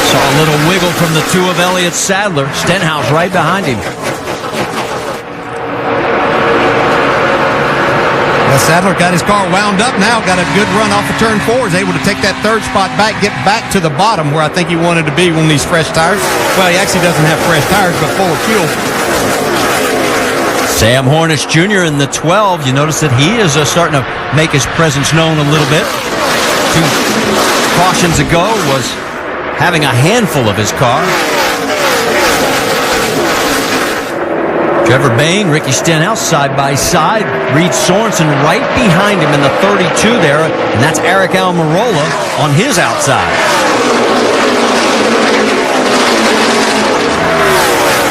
Saw a little wiggle from the 2 of Elliott Sadler. Stenhouse right behind him. Well, Sadler got his car wound up now, got a good run off of turn 4, is able to take that third spot back, get back to the bottom where I think he wanted to be on these fresh tires. Well, he actually doesn't have fresh tires, but full of fuel. Sam Hornish Jr. in the 12. You notice that he is starting to make his presence known a little bit. 2 cautions ago was having a handful of his car. Trevor Bayne, Ricky Stenhouse side by side. Reed Sorensen right behind him in the 32 there, and that's Eric Almirola on his outside.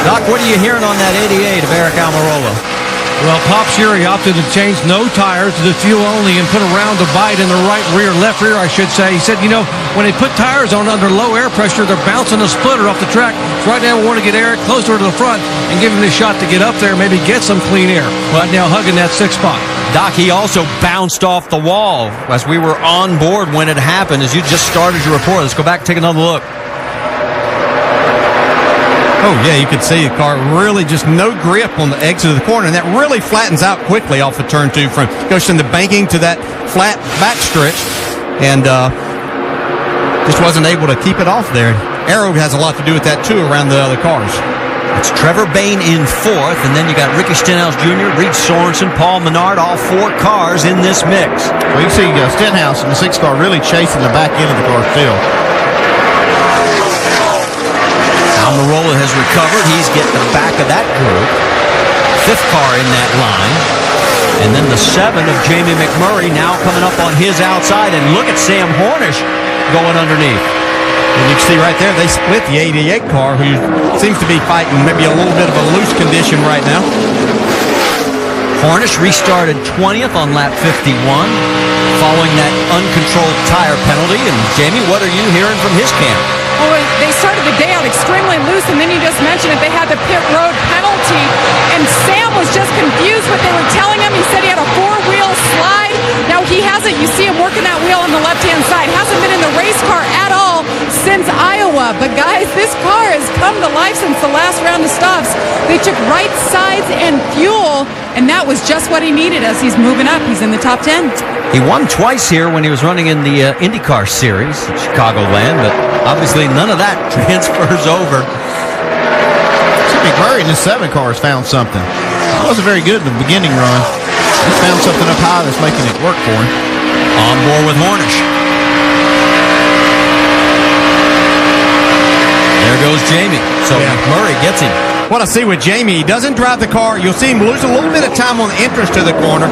Doc, what are you hearing on that 88 of Eric Almirola? Well, Pop Sherry opted to change no tires to the fuel only and put a round of bite in the left rear, I should say. He said, when they put tires on under low air pressure, they're bouncing the splitter off the track. So right now we want to get Eric closer to the front and give him the shot to get up there, maybe get some clean air. Right now hugging that 6th spot. Doc, he also bounced off the wall as we were on board when it happened, as you just started your report. Let's go back and take another look. Oh, yeah, you could see the car really just no grip on the exit of the corner, and that really flattens out quickly off of turn 2. Goes from the banking to that flat back stretch, and just wasn't able to keep it off there. Aero has a lot to do with that, too, around the other cars. It's Trevor Bayne in 4th, and then you got Ricky Stenhouse Jr., Reed Sorensen, Paul Menard, all 4 cars in this mix. Well, you can see Stenhouse in the 6th car really chasing the back end of the car still. Almirola has recovered. He's getting the back of that group. 5th car in that line. And then the 7 of Jamie McMurray now coming up on his outside. And look at Sam Hornish going underneath. And you can see right there, they split the 88 car, who seems to be fighting maybe a little bit of a loose condition right now. Hornish restarted 20th on lap 51 following that uncontrolled tire penalty. And Jamie, what are you hearing from his camp? Well, they started the day out extremely loose, and then you just mentioned it. They had the pit road penalty, and Sam was just confused what they were telling him. He said he had a 4-wheel slide. Now, he hasn't, you see him working that wheel on the left-hand side, hasn't been in the race car at all since Iowa. But, guys, this car has come to life since the last round of stops. They took right sides and fuel, and that was just what he needed as he's moving up. He's in the top 10. He won twice here when he was running in the IndyCar Series at Chicagoland, but obviously none of that transfers over. McMurray in the 7 car has found something. He wasn't very good in the beginning run. He's found something up high that's making it work for him. On board with Hornish. There goes Jamie. So McMurray gets him. What I see with Jamie, he doesn't drive the car. You'll see him lose a little bit of time on the entrance to the corner.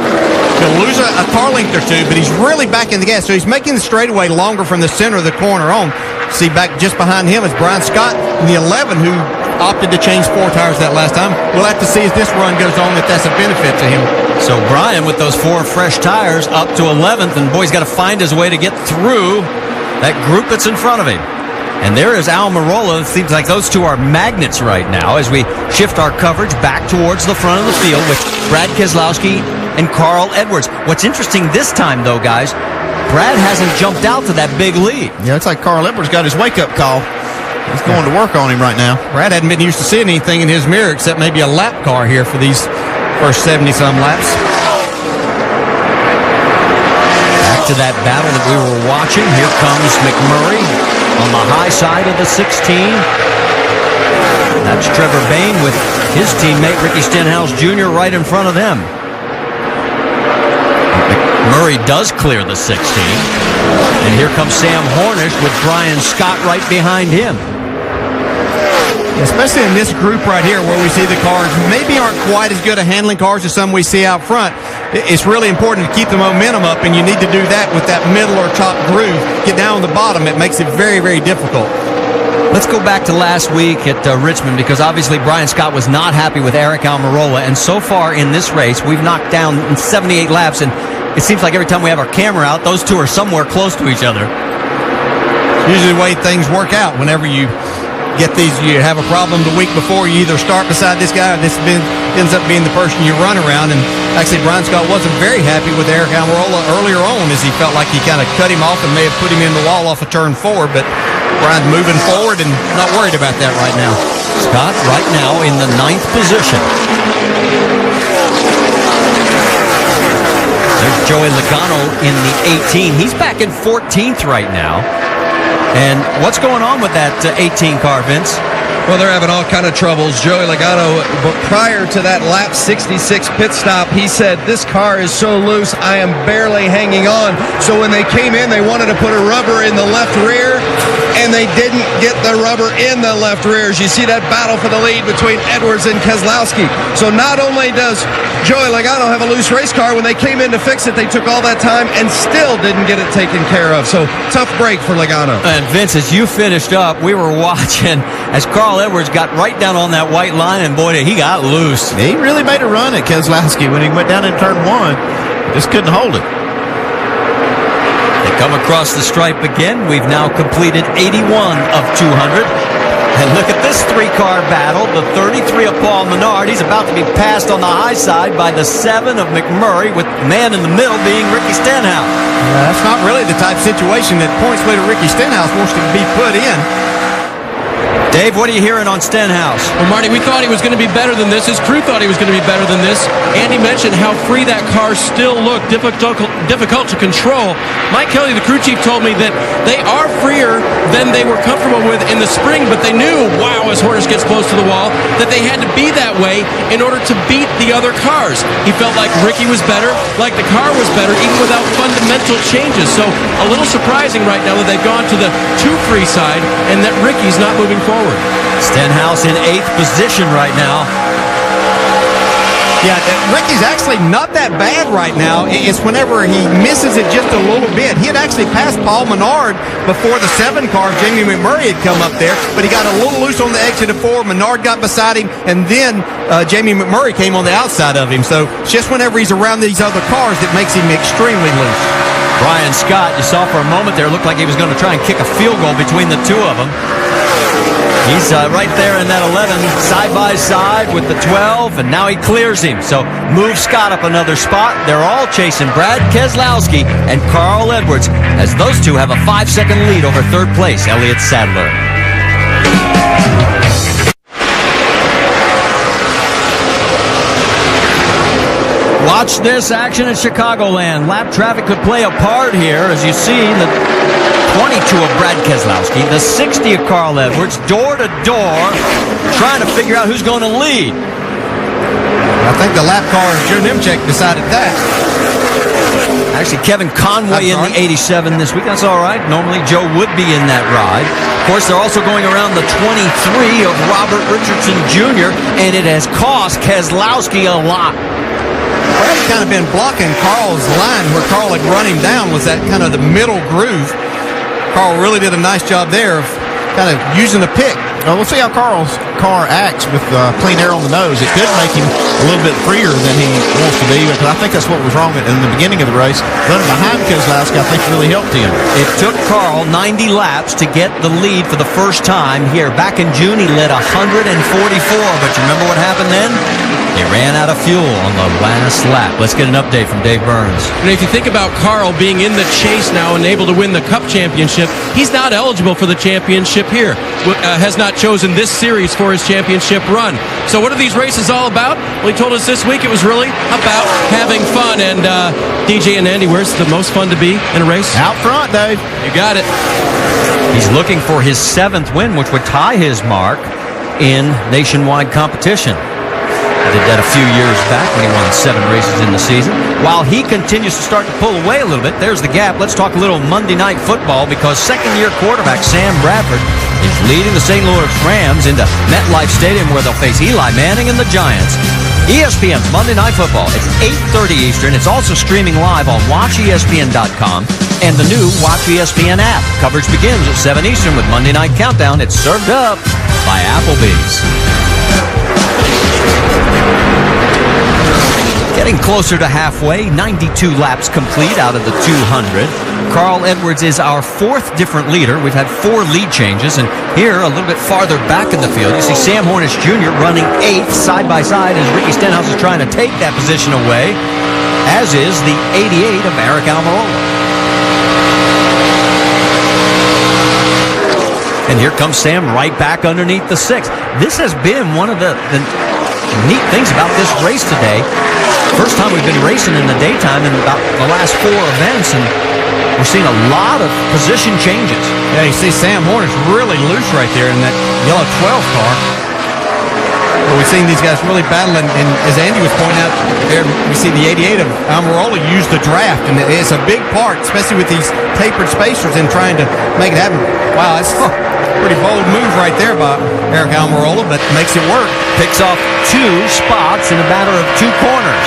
He'll lose a car length or 2, but he's really back in the gas. So he's making the straightaway longer from the center of the corner on. See, back just behind him is Brian Scott in the 11, who opted to change 4 tires that last time. We'll have to see as this run goes on if that's a benefit to him. So Brian, with those 4 fresh tires, up to 11th, and boy, he's got to find his way to get through that group that's in front of him. And there is Almirola. It seems like those 2 are magnets right now as we shift our coverage back towards the front of the field with Brad Keselowski and Carl Edwards. What's interesting this time, though, guys, Brad hasn't jumped out to that big lead. Yeah, it's like Carl Edwards got his wake-up call. He's going to work on him right now. Brad hadn't been used to seeing anything in his mirror except maybe a lap car here for these first 70-some laps. Back to that battle that we were watching. Here comes McMurray on the high side of the 16. That's Trevor Bayne with his teammate Ricky Stenhouse Jr. right in front of them. McMurray does clear the 16. And here comes Sam Hornish with Brian Scott right behind him. Especially in this group right here where we see the cars maybe aren't quite as good at handling cars as some we see out front. It's really important to keep the momentum up, and you need to do that with that middle or top groove. Get down on the bottom. It makes it very, very difficult. Let's go back to last week at Richmond, because obviously Brian Scott was not happy with Eric Almirola, and so far in this race we've knocked down 78 laps, and it seems like every time we have our camera out, those 2 are somewhere close to each other. Usually the way things work out whenever you get these, you have a problem the week before, you either start beside this guy or this ends up being the person you run around. And actually Brian Scott wasn't very happy with Eric Almirola earlier on, as he felt like he kind of cut him off and may have put him in the wall off of turn 4, but Brian's moving forward and not worried about that right now. Scott right now in the 9th position. There's Joey Logano in the 18. He's back in 14th right now. And what's going on with that 18 car, Vince? Well, they're having all kind of troubles. Joey Logano, but prior to that lap 66 pit stop, he said, this car is so loose, I am barely hanging on. So when they came in, they wanted to put a rubber in the left rear, and they didn't get the rubber in the left rear. As you see that battle for the lead between Edwards and Keselowski. So not only does Joey Logano have a loose race car, when they came in to fix it, they took all that time and still didn't get it taken care of. So tough break for Logano. And Vince, as you finished up, we were watching as Carl Edwards got right down on that white line, and boy, he got loose. He really made a run at Keselowski when he went down in turn 1. Just couldn't hold it. They come across the stripe again. We've now completed 81 of 200. And look at this three-car battle. The 33 of Paul Menard. He's about to be passed on the high side by the 7 of McMurray, with the man in the middle being Ricky Stenhouse. That's not really the type of situation that points leader Ricky Stenhouse wants to be put in. Dave, what are you hearing on Stenhouse? Well, Marty, we thought he was going to be better than this. His crew thought he was going to be better than this. Andy mentioned how free that car still looked, difficult to control. Mike Kelly, the crew chief, told me that they are freer than they were comfortable with in the spring, but they knew, wow, as Hornish gets close to the wall, that they had to be that way in order to beat the other cars. He felt like Ricky was better, like the car was better, even without fundamental changes. So a little surprising right now that they've gone to the two-free side and that Ricky's not moving forward. Stenhouse in 8th position right now. Yeah, Ricky's actually not that bad right now. It's whenever he misses it just a little bit. He had actually passed Paul Menard before the 7 car. Jamie McMurray had come up there, but he got a little loose on the exit of 4. Menard got beside him, and then Jamie McMurray came on the outside of him. So just whenever he's around these other cars, it makes him extremely loose. Brian Scott, you saw for a moment there, looked like he was going to try and kick a field goal between the two of them. He's right there in that 11, side by side with the 12, and now he clears him. So move Scott up another spot. They're all chasing Brad Keselowski and Carl Edwards, as those two have a 5-second lead over third place, Elliott Sadler. Watch this action at Chicagoland. Lap traffic could play a part here, as you see the 22 of Brad Keselowski, the 60 of Carl Edwards, door to door, trying to figure out who's going to lead. I think the lap car, Joe Nemechek, decided that. Actually, Kevin Conway in the 87 this week. That's all right. Normally, Joe would be in that ride. Of course, they're also going around the 23 of Robert Richardson Jr., and it has cost Keselowski a lot. Brad's kind of been blocking Carl's line where Carl had run him down, was that kind of the middle groove. Carl really did a nice job there of kind of using the pick. Well, we'll see how Carl's car acts with clean air on the nose. It could make him a little bit freer than he wants to be, because I think that's what was wrong in the beginning of the race. Running behind Keselowski, I think, really helped him. It took Carl 90 laps to get the lead for the first time here. Back in June, he led 144, but you remember what happened then? They ran out of fuel on the last lap. Let's get an update from Dave Burns. And if you think about Carl being in the chase now and able to win the Cup Championship, he's not eligible for the championship here. Has not chosen this series for his championship run. So what are these races all about? Well, he told us this week it was really about having fun. And DJ and Andy, where's the most fun to be in a race? Out front, Dave. You got it. He's looking for his 7th win, which would tie his mark in nationwide competition. Did that a few years back when he won 7 races in the season. While he continues to start to pull away a little bit, there's the gap. Let's talk a little Monday Night Football, because second-year quarterback Sam Bradford is leading the St. Louis Rams into MetLife Stadium, where they'll face Eli Manning and the Giants. ESPN's Monday Night Football. It's 8:30 Eastern. It's also streaming live on WatchESPN.com and the new Watch ESPN app. Coverage begins at 7 Eastern with Monday Night Countdown. It's served up by Applebee's. Getting closer to halfway, 92 laps complete out of the 200. Carl Edwards is our 4th different leader. We've had 4 lead changes, and here, a little bit farther back in the field, you see Sam Hornish Jr. running 8th side by side as Ricky Stenhouse is trying to take that position away, as is the 88 of Eric Almirola. And here comes Sam right back underneath the 6th. This has been one of the neat things about this race today. First time we've been racing in the daytime in about the last 4 events, and we're seeing a lot of position changes. Yeah, you see Sam Hornish really loose right there in that yellow 12 car. But we've seen these guys really battle, and as Andy was pointing out, there we see the 88 of Almirola use the draft, and it's a big part, especially with these tapered spacers in trying to make it happen. Wow, that's a pretty bold move right there by Eric Almirola, but makes it work. Picks off 2 spots in a matter of 2 corners.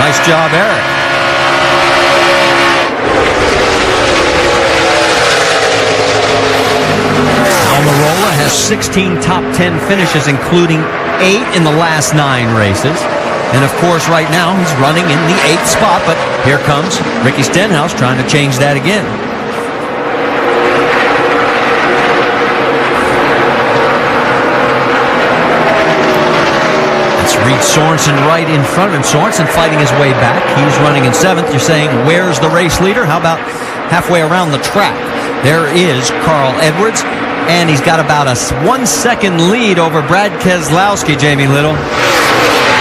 Nice job, Eric. Almirola has 16 top 10 finishes, including 8 in the last 9 races. And of course, right now, he's running in the 8th spot, but here comes Ricky Stenhouse trying to change that again. That's Reed Sorensen right in front of him. Sorensen fighting his way back. He's running in 7th. You're saying, where's the race leader? How about halfway around the track? There is Carl Edwards. And he's got about a 1-second lead over Brad Keselowski, Jamie Little.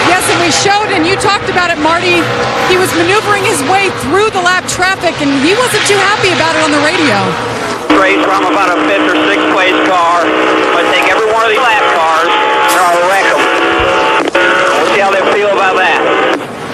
Yes, and we showed, and you talked about it, Marty. He was maneuvering his way through the lap traffic, and he wasn't too happy about it on the radio. Race from about a 5th or 6th place car. I take every one of these lap cars, and I'll wreck them. We'll see how they feel about that.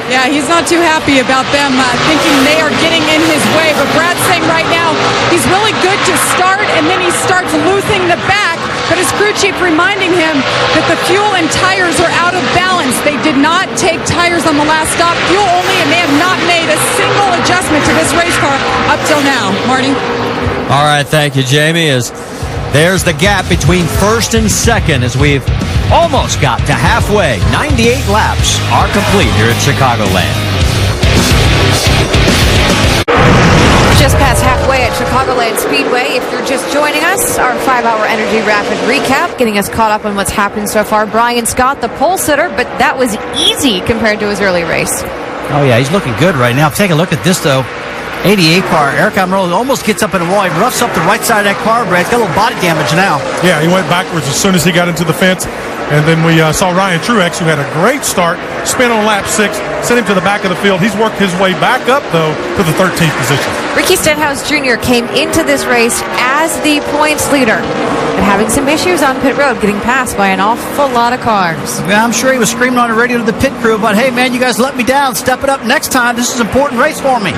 Yeah, he's not too happy about them thinking they are getting in his way. But Brad's saying right now he's really good to start, and then he starts losing the back. But his crew chief reminding him that the fuel and tires are out of balance. They did not take tires on the last stop, fuel only, and they have not made a single adjustment to this race car up till now. Marty? All right, thank you, Jamie. There's the gap between 1st and 2nd as we've almost got to halfway. 98 laps are complete here at Chicagoland. Just past halfway at Chicagoland Speedway. If you're just joining us, our 5-hour Energy Rapid recap, getting us caught up on what's happened so far. Brian Scott, the pole sitter, but that was easy compared to his early race. Oh, yeah, he's looking good right now. Take a look at this, though. 88 car, Eric Almirola almost gets up in the wall. He roughs up the right side of that car, Brad. He's got a little body damage now. Yeah, he went backwards as soon as he got into the fence. And then we saw Ryan Truex, who had a great start, spin on lap 6, sent him to the back of the field. He's worked his way back up, though, to the 13th position. Ricky Stenhouse Jr. came into this race as the points leader, but having some issues on pit road, getting passed by an awful lot of cars. Yeah, I'm sure he was screaming on the radio to the pit crew about, hey, man, you guys let me down. Step it up next time. This is an important race for me.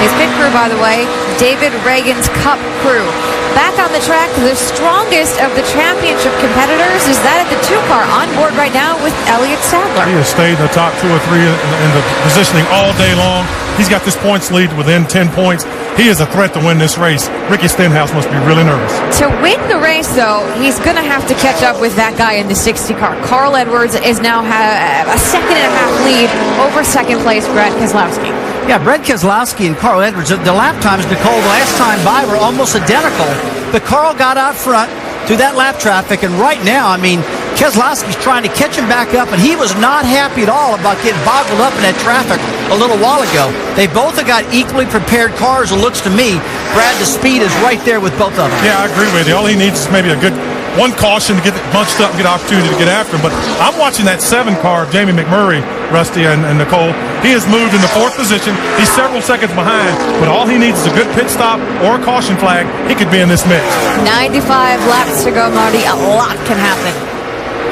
His pit crew, by the way, David Reagan's Cup crew. Back on the track, the strongest of the championship competitors is that of the 2-car on board right now with Elliott Sadler. He has stayed in the top 2 or 3 in the positioning all day long. He's got this points lead within 10 points. He is a threat to win this race. Ricky Stenhouse must be really nervous. To win the race, though, he's going to have to catch up with that guy in the 60 car. Carl Edwards is now a 2.5 lead over 2nd place Brad Keselowski. Yeah, Brad Keselowski and Carl Edwards, the lap times, Nicole, the last time by were almost identical. But Carl got out front through that lap traffic, and right now, I mean, Keselowski's trying to catch him back up, and he was not happy at all about getting boggled up in that traffic a little while ago. They both have got equally prepared cars, it looks to me. Brad, the speed is right there with both of them. Yeah, I agree with you. All he needs is maybe a good one caution to get bunched up and get an opportunity to get after him. But I'm watching that 7 car of Jamie McMurray, Rusty and Nicole. He has moved in the 4th position. He's several seconds behind, but all he needs is a good pit stop or a caution flag. He could be in this mix. 95 laps to go, Marty. A lot can happen.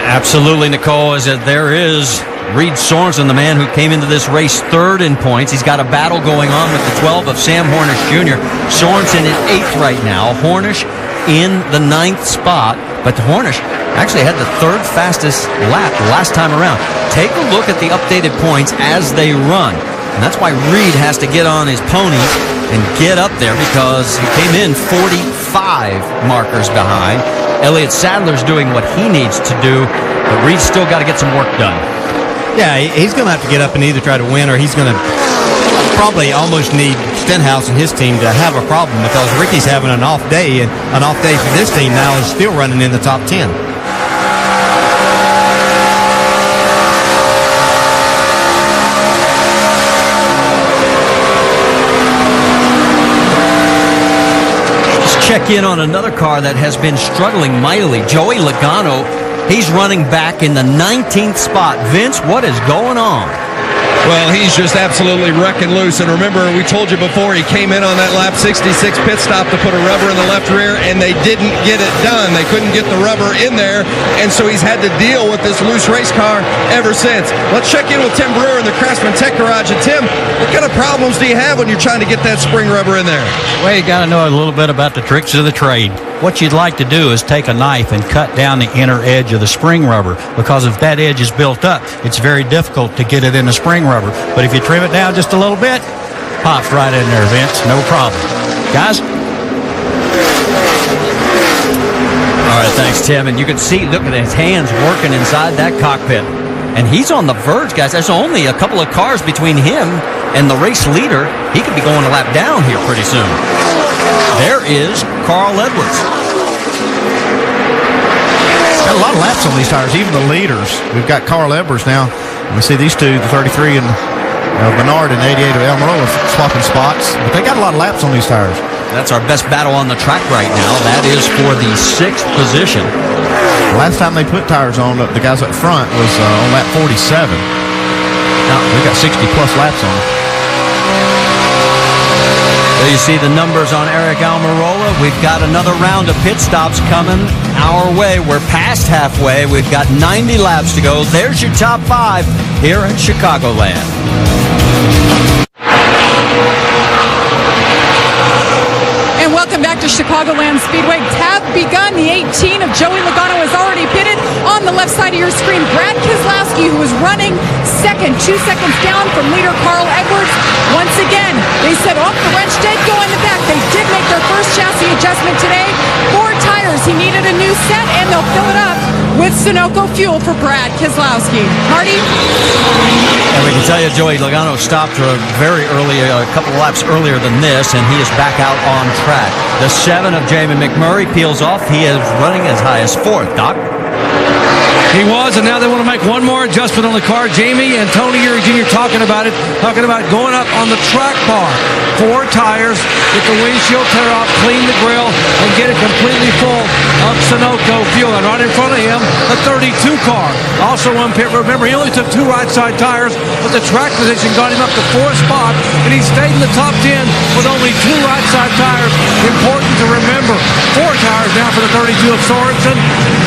Absolutely, Nicole, as there is Reed Sorensen, the man who came into this race 3rd in points. He's got a battle going on with the 12 of Sam Hornish Jr. Sorensen in 8th right now. Hornish in the 9th spot, but Hornish actually had the 3rd fastest lap the last time around. Take a look at the updated points as they run. And that's why Reed has to get on his pony and get up there, because he came in 45 markers behind. Elliott Sadler's doing what he needs to do, but Reed's still got to get some work done. Yeah, he's going to have to get up and either try to win, or he's going to probably almost need Stenhouse and his team to have a problem, because Ricky's having an off day, and an off day for this team now is still running in the top 10. Check in on another car that has been struggling mightily. Joey Logano, he's running back in the 19th spot. Vince, what is going on? Well, he's just absolutely wrecking loose. And remember, we told you before, he came in on that lap 66 pit stop to put a rubber in the left rear, and they didn't get it done. They couldn't get the rubber in there, and so he's had to deal with this loose race car ever since. Let's check in with Tim Brewer in the Craftsman Tech Garage. And Tim, what kind of problems do you have when you're trying to get that spring rubber in there? Well, you got to know a little bit about the tricks of the trade. What you'd like to do is take a knife and cut down the inner edge of the spring rubber, because if that edge is built up, it's very difficult to get it in the spring rubber. But if you trim it down just a little bit, pops right in there, Vince. No problem. Guys? All right, thanks, Tim. And you can see, look at his hands working inside that cockpit. And he's on the verge, guys. There's only a couple of cars between him and the race leader. He could be going a lap down here pretty soon. There is Carl Edwards. Got a lot of laps on these tires, even the leaders. We've got Carl Edwards now. We see these two, the 33 and Bernard and 88 of Almirola swapping spots. But they got a lot of laps on these tires. That's our best battle on the track right now. That is for the 6th position. Last time they put tires on, the guys up front was on lap 47. Now, we got 60-plus laps on them. So you see the numbers on Eric Almirola. We've got another round of pit stops coming our way. We're past halfway. We've got 90 laps to go. There's your top 5 here at Chicagoland. And welcome back to Chicagoland Speedway. Have begun. The 18 of Joey Logano is already pitted. On the left side of your screen, Brad Keselowski, who was running second, 2 seconds down from leader Carl Edwards. Once again, they said, oh, the wrench did go in the back. They did make their first chassis adjustment today. 4 tires. He needed a new set, and they'll fill it up with Sunoco fuel for Brad Keselowski. Marty? And we can tell you, Joey Logano stopped very early, a couple of laps earlier than this, and he is back out on track. The 7 of Jamie McMurray peels off. He is running as high as 4th. Doc? He was, and now they want to make one more adjustment on the car. Jamie and Tony Eury Jr. talking about going up on the track bar. 4 tires, get the windshield tear off, clean the grill, and get it completely full of Sunoco fuel. And right in front of him, the 32 car. Also on pit road. Remember, he only took 2 right side tires, but the track position got him up to 4th spot, and he stayed in the top 10 with only 2 right side tires. Important to remember. 4 tires now for the 32 of Sorensen.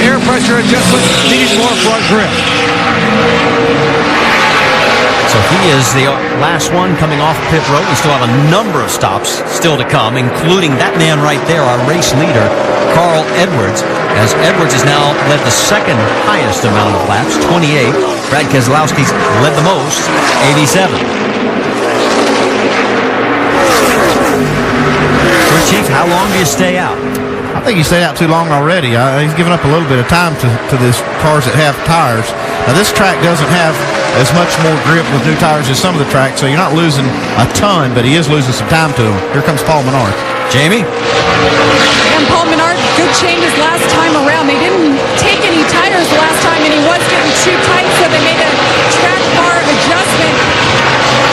Air pressure adjustment needs more front grip. So he is the last one coming off pit road. We still have a number of stops still to come, including that man right there, our race leader, Carl Edwards, as Edwards has now led the 2nd highest amount of laps, 28. Brad Keselowski's led the most, 87. Crew Chief, how long do you stay out? I think he stayed out too long already. He's given up a little bit of time to these cars that have tires. Now, this track doesn't have as much more grip with new tires as some of the tracks, so you're not losing a ton, but he is losing some time to him. Here comes Paul Menard. Jamie? And Paul Menard, good changes last time around. They didn't take any tires last time, and he was getting too tight, so they made a track bar adjustment.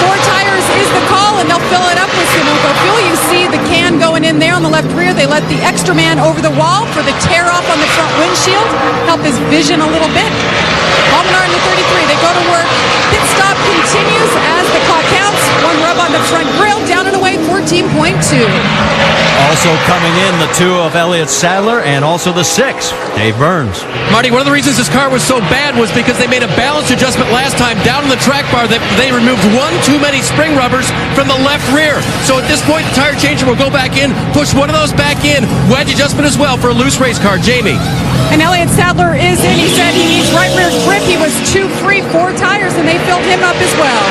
4 tires is the call, and they'll fill it up with Sunoco fuel. You see the can going in there on the left rear. They let the extra man over the wall for the tear off on the front windshield, help his vision a little bit. Paul Menard in the 33, they go to work. Pit stop continues as the clock counts. 1 rub on the front grille, down and away, 14.2. Also coming in, the 2 of Elliott Sadler, and also the 6, Dave Burns. Marty, one of the reasons this car was so bad was because they made a balance adjustment last time down in the track bar. They removed 1 too many spring rubbers from the left rear. So at this point, the tire changer will go back in, push one of those back in. Wedge adjustment as well for a loose race car. Jamie. And Elliott Sadler is in. He said he needs right rear grip. He was too free, 4 tires, and they filled him up as well.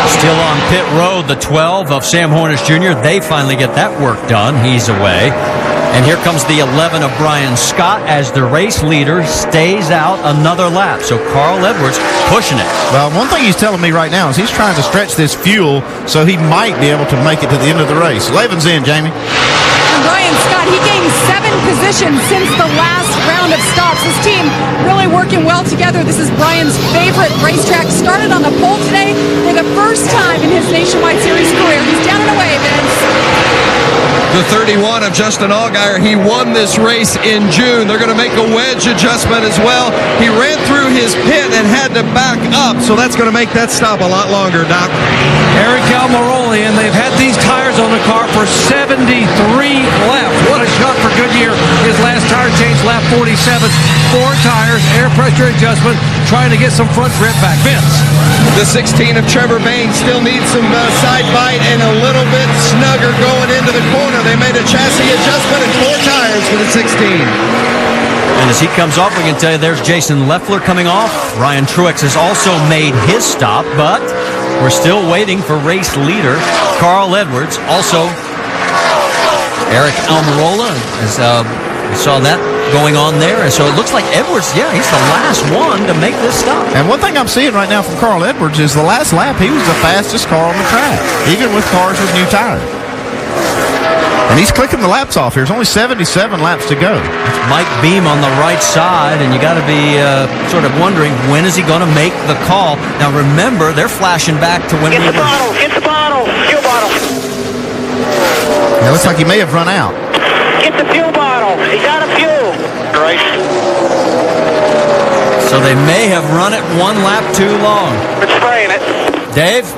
Still on pit road, the 12 of Sam Hornish Jr. They finally get that work done. He's away. And here comes the 11 of Brian Scott as the race leader stays out another lap. So Carl Edwards pushing it. Well, one thing he's telling me right now is he's trying to stretch this fuel so he might be able to make it to the end of the race. Lavin's in, Jamie. And Brian Scott, he gained 7 positions since the last round of stops. His team really working well together. This is Brian's favorite racetrack. Started on the pole today for the first time in his Nationwide Series career. He's down and away, Vince. The 31 of Justin Allgaier, he won this race in June. They're going to make a wedge adjustment as well. He ran through his pit and had to back up, so that's going to make that stop a lot longer, Doc. Eric Almirola, and they've had these tires on the car for 73 laps. What a shot for Goodyear. His last tire change, lap 47. 4 tires, air pressure adjustment, trying to get some front grip back. Vince. The 16 of Trevor Bayne still needs some side bite and a little bit snugger going into the corner. They made a chassis adjustment and 4 tires for the 16. And as he comes off, we can tell you there's Jason Leffler coming off. Ryan Truex has also made his stop, but we're still waiting for race leader Carl Edwards. Also, Eric Almirola, as we saw that going on there. And so it looks like Edwards, he's the last one to make this stop. And one thing I'm seeing right now from Carl Edwards is the last lap, he was the fastest car on the track, even with cars with new tires. And he's clicking the laps off here. There's only 77 laps to go. It's Mike Beam on the right side, and you got to be sort of wondering, when is he going to make the call? Now remember, they're flashing back to when Get the bottle, fuel bottle. It looks like he may have run out. Get the fuel bottle. He's out of fuel. Right. So they may have run it 1 lap too long. We're spraying it. Dave?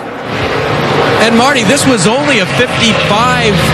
And Marty, this was only a 55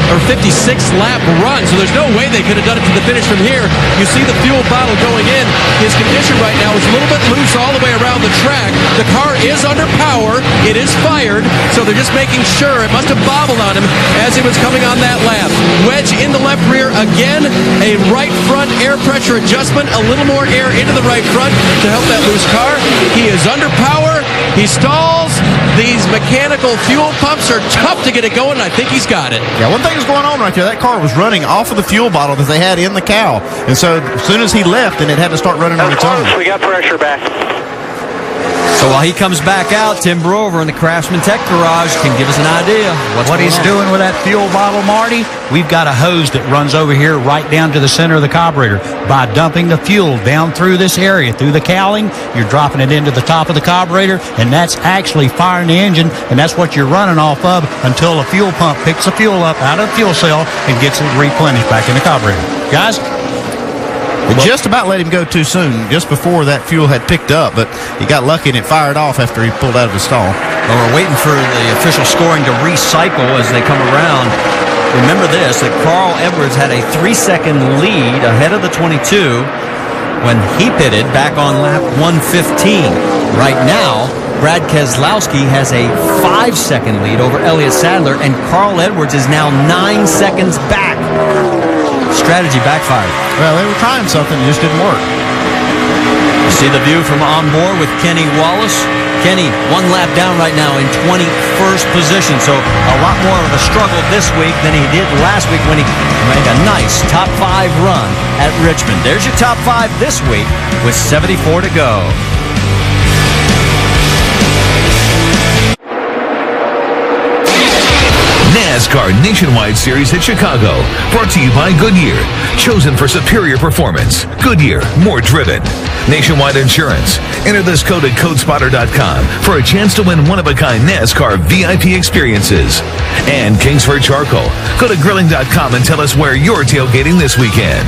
or 56 lap run, so there's no way they could have done it to the finish from here. You see the fuel bottle going in. His condition right now is a little bit loose all the way around the track. The car is under power. It is fired, so they're just making sure. It must have bobbled on him as he was coming on that lap. Wedge in the left rear again. A right front air pressure adjustment. A little more air into the right front to help that loose car. He is under power. He stalls. These mechanical fuel pumps are tough to get it going, and I think he's got it. Yeah, one thing is going on right there. That car was running off of the fuel bottle that they had in the cow. And so as soon as he left, and it had to start running on its own. We got pressure back. So while he comes back out, Tim Brover in the Craftsman Tech Garage can give us an idea what he's doing with that fuel bottle, Marty. We've got a hose that runs over here right down to the center of the carburetor. By dumping the fuel down through this area, through the cowling, you're dropping it into the top of the carburetor, and that's actually firing the engine, and that's what you're running off of until a fuel pump picks the fuel up out of the fuel cell and gets it replenished back in the carburetor. Guys? It just about let him go too soon, just before that fuel had picked up, but he got lucky and it fired off after he pulled out of his stall. Well, we're waiting for the official scoring to recycle as they come around. Remember this, that Carl Edwards had a 3-second lead ahead of the 22 when he pitted back on lap 115. Right now, Brad Keselowski has a 5-second lead over Elliott Sadler, and Carl Edwards is now 9 seconds back. Strategy backfired. Well, they were trying something, it just didn't work. You see the view from on board with Kenny Wallace. Kenny, 1 lap down right now in 21st position, so a lot more of a struggle this week than he did last week when he made a nice top 5 run at Richmond. There's your top 5 this week with 74 to go. NASCAR Nationwide Series at Chicago. Brought to you by Goodyear. Chosen for superior performance. Goodyear, more driven. Nationwide Insurance. Enter this code at codespotter.com for a chance to win one-of-a-kind NASCAR VIP experiences. And Kingsford Charcoal. Go to grilling.com and tell us where you're tailgating this weekend.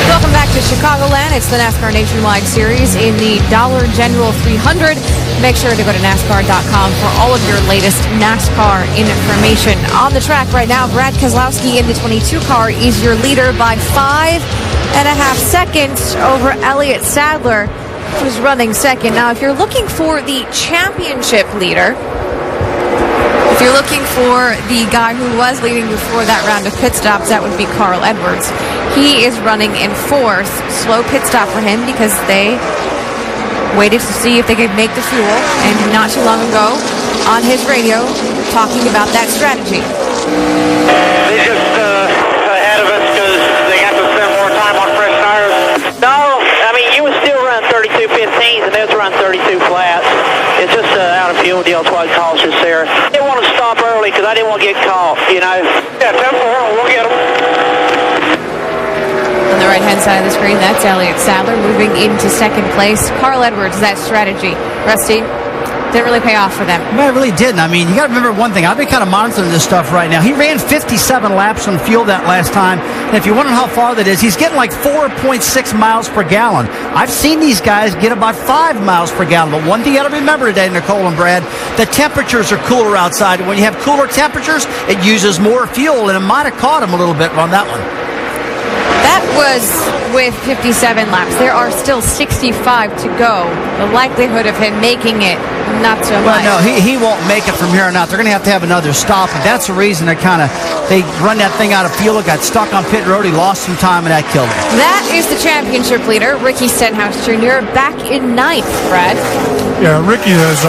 Welcome back to Chicagoland. It's the NASCAR Nationwide Series in the Dollar General 300. Make sure to go to NASCAR.com for all of your latest NASCAR information. On the track right now, Brad Keselowski in the 22 car is your leader by 5.5 seconds over Elliott Sadler, who's running second. Now, if you're looking for the championship leader, if you're looking for the guy who was leading before that round of pit stops, that would be Carl Edwards. He is running in 4th. Slow pit stop for him because they waited to see if they could make the fuel, and not too long ago on his radio talking about that strategy. They just ahead of us because they got to spend more time on fresh tires. No, I mean, you would still run 32.15s and they would run 32 flats. It's just out of fuel deal. That's why it costs us there. I didn't want to stop early because I didn't want to get caught, you know. Yeah, 10-4, we'll get them. On the right-hand side of the screen, that's Elliott Sadler moving into second place. Carl Edwards, that strategy. Rusty? didn't really pay off for them. No, it really didn't. I mean, you got to remember one thing. I've been kind of monitoring this stuff right now. He ran 57 laps on fuel that last time. And if you wonder how far that is, he's getting like 4.6 miles per gallon. I've seen these guys get about 5 miles per gallon. But one thing you got to remember today, Nicole and Brad, the temperatures are cooler outside. When you have cooler temperatures, it uses more fuel, and it might have caught him a little bit on that one. That was with 57 laps. There are still 65 to go. The likelihood of him making it, not so much. Well, no, he won't make it from here on out. They're going to have another stop, and that's the reason they run that thing out of fuel. It got stuck on pit road. He lost some time, and that killed him. That is the championship leader, Ricky Stenhouse Jr., back in 9th, Brad. Yeah, Ricky has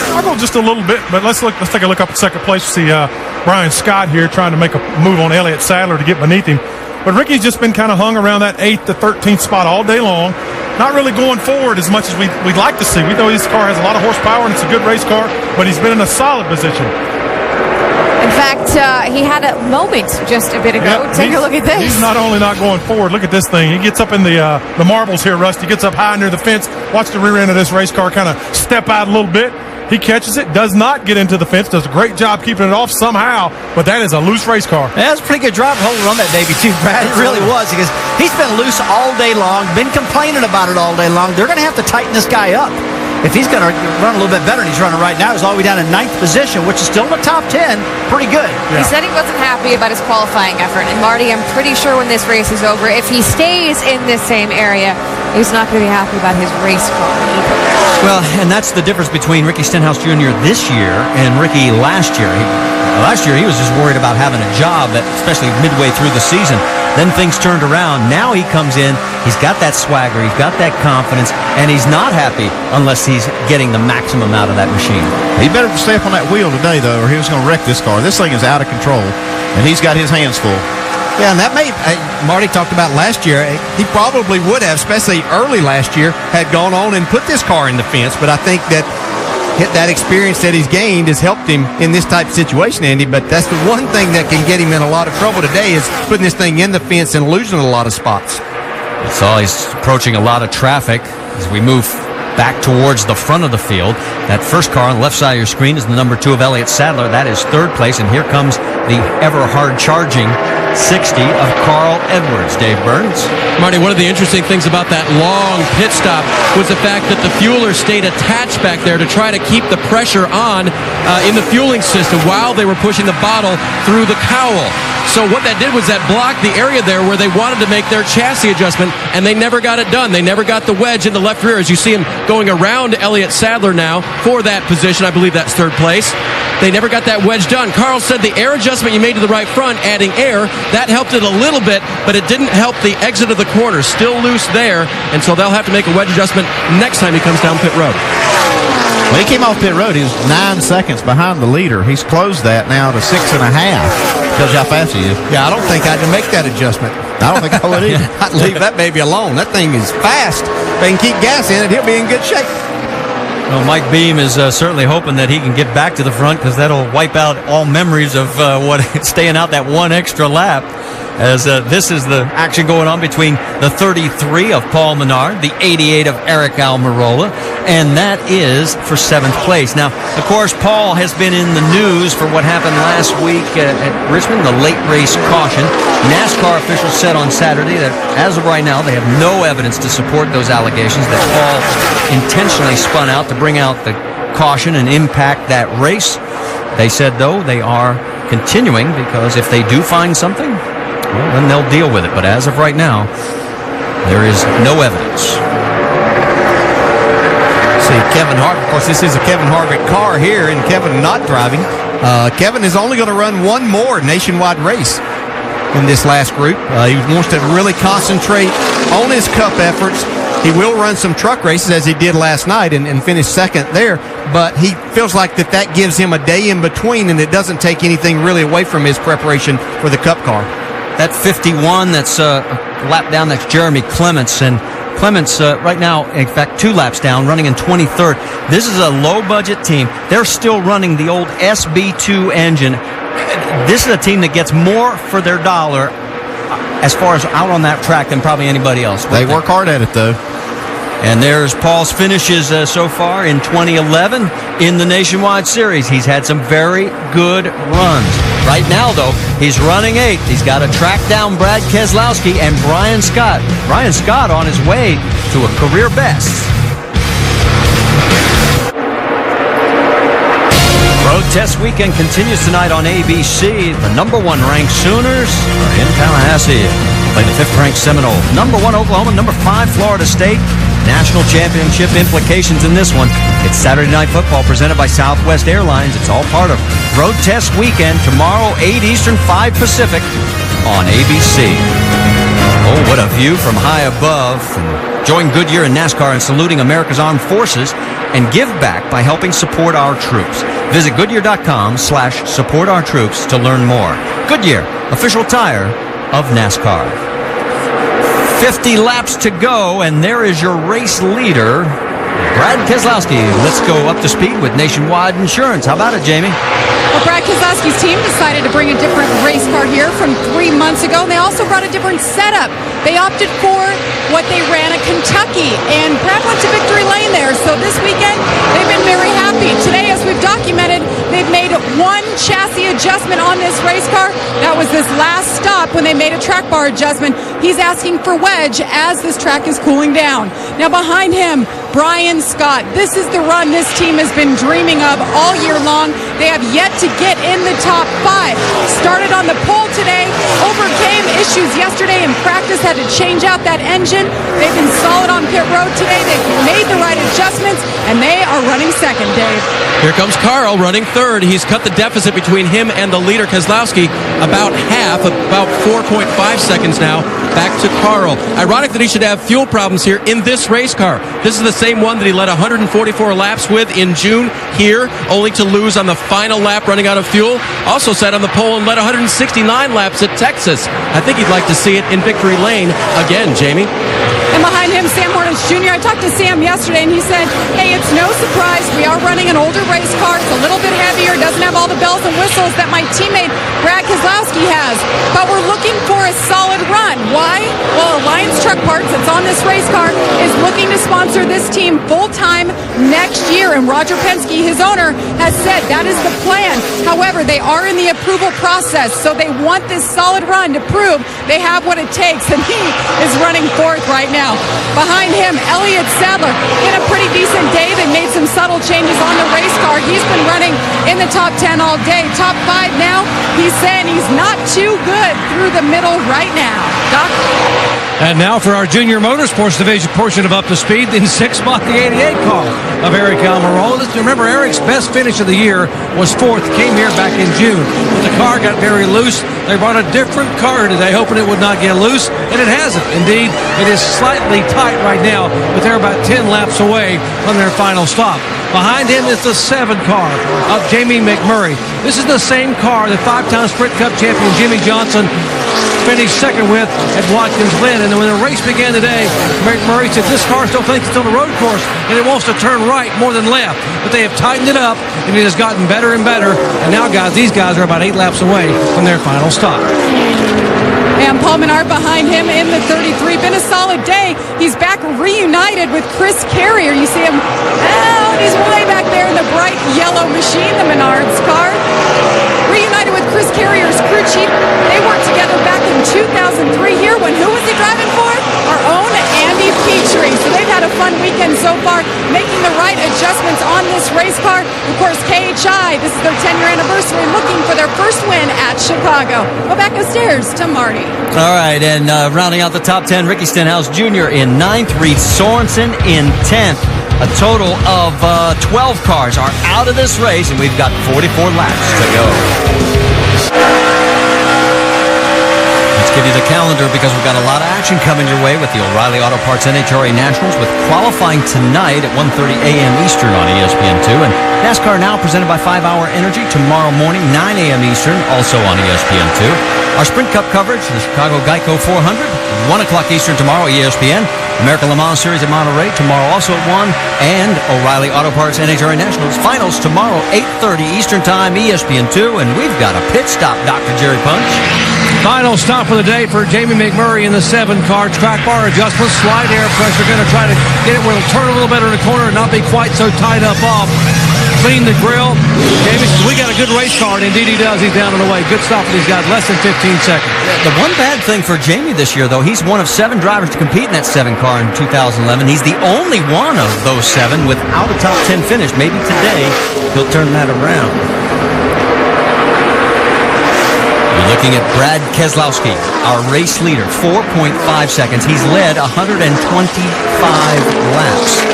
struggled just a little bit, but let's take a look up at second place. See Brian Scott here trying to make a move on Elliott Sadler to get beneath him. But Ricky's just been kind of hung around that 8th to 13th spot all day long, not really going forward as much as we'd like to see. We know his car has a lot of horsepower and it's a good race car, but he's been in a solid position. In fact, he had a moment just a bit ago. Yep, take a look at this. He's not only not going forward, look at this thing. He gets up in the marbles here, Rusty. He gets up high near the fence. Watch the rear end of this race car kind of step out a little bit. He catches it, does not get into the fence, does a great job keeping it off somehow, but that is a loose race car. Yeah, that's a pretty good drive holding on that baby too, Brad. It really was, because he's been loose all day long, been complaining about it all day long. They're going to have to tighten this guy up. If he's going to run a little bit better than he's running right now, he's all the way down in 9th position, which is still in the top 10. Pretty good. Yeah. He said he wasn't happy about his qualifying effort. And Marty, I'm pretty sure when this race is over, if he stays in this same area, he's not going to be happy about his race car either. Well, and that's the difference between Ricky Stenhouse Jr. this year and Ricky last year. Last year, he was just worried about having a job, especially midway through the season. Then things turned around. Now he comes in, he's got that swagger, he's got that confidence, and he's not happy unless he's getting the maximum out of that machine. He better stay up on that wheel today, though, or he was going to wreck this car. This thing is out of control, and he's got his hands full. Yeah, and that Marty talked about last year. He probably would have, especially early last year, had gone on and put this car in the fence. But I think that experience that he's gained has helped him in this type of situation, Andy. But that's the one thing that can get him in a lot of trouble today is putting this thing in the fence and losing a lot of spots. So he's approaching a lot of traffic as we move back towards the front of the field. That first car on the left side of your screen is the number 2 of Elliott Sadler. That is 3rd place, and here comes the ever hard-charging 60 of Carl Edwards. Dave Burns. Marty, one of the interesting things about that long pit stop was the fact that the fueler stayed attached back there to try to keep the pressure on in the fueling system while they were pushing the bottle through the cowl. So what that did was that blocked the area there where they wanted to make their chassis adjustment, and they never got it done. They never got the wedge in the left rear. As you see him going around Elliott Sadler now for that position, I believe that's 3rd place. They never got that wedge done. Carl said the air adjustment you made to the right front, adding air, that helped it a little bit, but it didn't help the exit of the corner. Still loose there, and so they'll have to make a wedge adjustment next time he comes down pit road. When he came off pit road, he was 9 seconds behind the leader. He's closed that now to 6.5. Tells you how fast he is. Yeah, I don't think I'd make that adjustment. I don't think I would either. I'd leave that baby alone. That thing is fast. If they can keep gas in it, he'll be in good shape. Well, Mike Beam is certainly hoping that he can get back to the front, because that'll wipe out all memories of staying out that one extra lap. As this is the action going on between the 33 of Paul Menard, the 88 of Eric Almirola, and that is for 7th place. Now, of course, Paul has been in the news for what happened last week at Richmond, the late race caution. NASCAR officials said on Saturday that as of right now, they have no evidence to support those allegations that Paul intentionally spun out to bring out the caution and impact that race. They said, though, they are continuing, because if they do find something, well, then they'll deal with it. But as of right now, there is no evidence. See, Kevin Harvick. Of course, this is a Kevin Harvick car here, and Kevin not driving. Kevin is only going to run one more nationwide race in this last group. He wants to really concentrate on his Cup efforts. He will run some truck races, as he did last night, and finish 2nd there. But he feels like that gives him a day in between, and it doesn't take anything really away from his preparation for the Cup car. That 51, that's a lap down, that's Jeremy Clements. And Clements right now, in fact, 2 laps down, running in 23rd. This is a low-budget team. They're still running the old SB2 engine. This is a team that gets more for their dollar as far as out on that track than probably anybody else. They work hard at it, though. And there's Paul's finishes so far in 2011 in the Nationwide Series. He's had some very good runs. Right now, though, he's running 8th. He's got to track down Brad Keselowski and Brian Scott. Brian Scott on his way to a career best. Road Test Weekend continues tonight on ABC. The number 1 ranked Sooners are in Tallahassee. Play the 5th ranked Seminole. Number 1 Oklahoma, number 5 Florida State. National championship implications in this one. It's Saturday Night Football presented by Southwest Airlines. It's all part of Road Test Weekend tomorrow, 8 Eastern, 5 Pacific on ABC. Oh, what a view from high above. Join Goodyear in NASCAR in saluting America's armed forces and give back by helping support our troops. Visit Goodyear.com/support our troops to learn more. Goodyear, official tire of NASCAR. 50 laps to go, and there is your race leader, Brad Keselowski. Let's go up to speed with Nationwide Insurance. How about it, Jamie? Well, Brad Keselowski's team decided to bring a different race car here from 3 months ago, and they also brought a different setup. They opted for what they ran at Kentucky, and Brad went to Victory Lane there. So this weekend, they've been very happy. Today, as we've documented, they've made one chassis adjustment on this race car. That was this last stop when they made a track bar adjustment. He's asking for wedge as this track is cooling down. Now behind him, Brian Scott. This is the run this team has been dreaming of all year long. They have yet to get in the top 5. Started on the pole today, overcame issues yesterday in practice, had to change out that engine. They've been solid on pit road today. They've made the right adjustments, and they are running second, Dave. Here comes Carl running 3rd. He's cut the deficit between him and the leader, Keselowski, about half, about 4.5 seconds now. Back to Carl. Ironic that he should have fuel problems here in this race car. This is the same one that he led 144 laps with in June here, only to lose on the final lap running out of fuel. Also sat on the pole and led 169 laps at Texas. I think he'd like to see it in Victory Lane again, Jamie. And behind him, Sam Hornish Jr. I talked to Sam yesterday, and he said, hey, it's no surprise. We are running an older race car. It's a little bit heavier. Doesn't have all the bells and whistles that my teammate Brad Keselowski has. But we're looking for a solid run. Why? Well, Alliance Truck Parts, that's on this race car, is looking to sponsor this team full-time next year. And Roger Penske, his owner, has said that is the plan. However, they are in the approval process, so they want this solid run to prove they have what it takes. And he is running 4th right now. Behind him, Elliott Sadler in a pretty decent day. They made some subtle changes on the race car. He's been running in the top 10 all day. Top 5 now. He's saying he's not too good through the middle right now. Doc? And now for our Junior Motorsports Division portion of Up to Speed, in 6th spot, the 88 car of Eric Almirola. Remember, Eric's best finish of the year was 4th, came here back in June. But the car got very loose. They brought a different car today, hoping it would not get loose, and it hasn't. Indeed, it is slightly tight right now, but they're about 10 laps away from their final stop. Behind him is the 7 car of Jamie McMurray. This is the same car that 5-time Sprint Cup champion Jimmy Johnson finished second with at Watkins Glen. And when the race began today, McMurray said this car still thinks it's on the road course and it wants to turn right more than left. But they have tightened it up and it has gotten better and better. And now, guys, these guys are about 8 laps away from their final stop. And Paul Menard behind him in the 33. Been a solid day. He's back reunited with Chris Carrier. You see him, he's way back there in the bright yellow machine, the Menards car. Reunited with Chris Carrier's crew chief. They worked together back in 2003 here when who was he driving for? Our own Andy Petrie. So they've had a fun weekend so far, making the right adjustments on this race car. Of course, KHI, this is their 10-year anniversary, looking for their first win at Chicago. Go back upstairs to Marty. All right, and rounding out the top 10, Ricky Stenhouse Jr. in 9th, Reed Sorensen in 10th. A total of 12 cars are out of this race, and we've got 44 laps to go. Let's give you the calendar because we've got a lot of action coming your way with the O'Reilly Auto Parts NHRA Nationals with qualifying tonight at 1:30 a.m. Eastern on ESPN2. And NASCAR Now presented by 5 Hour Energy tomorrow morning, 9 a.m. Eastern, also on ESPN2. Our Sprint Cup coverage, the Chicago Geico 400, 1 o'clock Eastern tomorrow, ESPN. American Le Mans Series at Monterey tomorrow also at 1. And O'Reilly Auto Parts NHRA Nationals finals tomorrow, 8:30 Eastern Time, ESPN2. And we've got a pit stop, Dr. Jerry Punch. Final stop for the day for Jamie McMurray in the 7-car. Track bar adjustment, slide air pressure. Going to try to get it where it'll turn a little better in the corner and not be quite so tied up off. Clean the grill. Jamie says, we got a good race car, and indeed he does. He's down and away. Good stop for these guys. Less than 15 seconds. The one bad thing for Jamie this year, though, he's one of 7 drivers to compete in that 7-car in 2011. He's the only one of those 7 without a top 10 finish. Maybe today he'll turn that around. We're looking at Brad Keselowski, our race leader, 4.5 seconds. He's led 125 laps.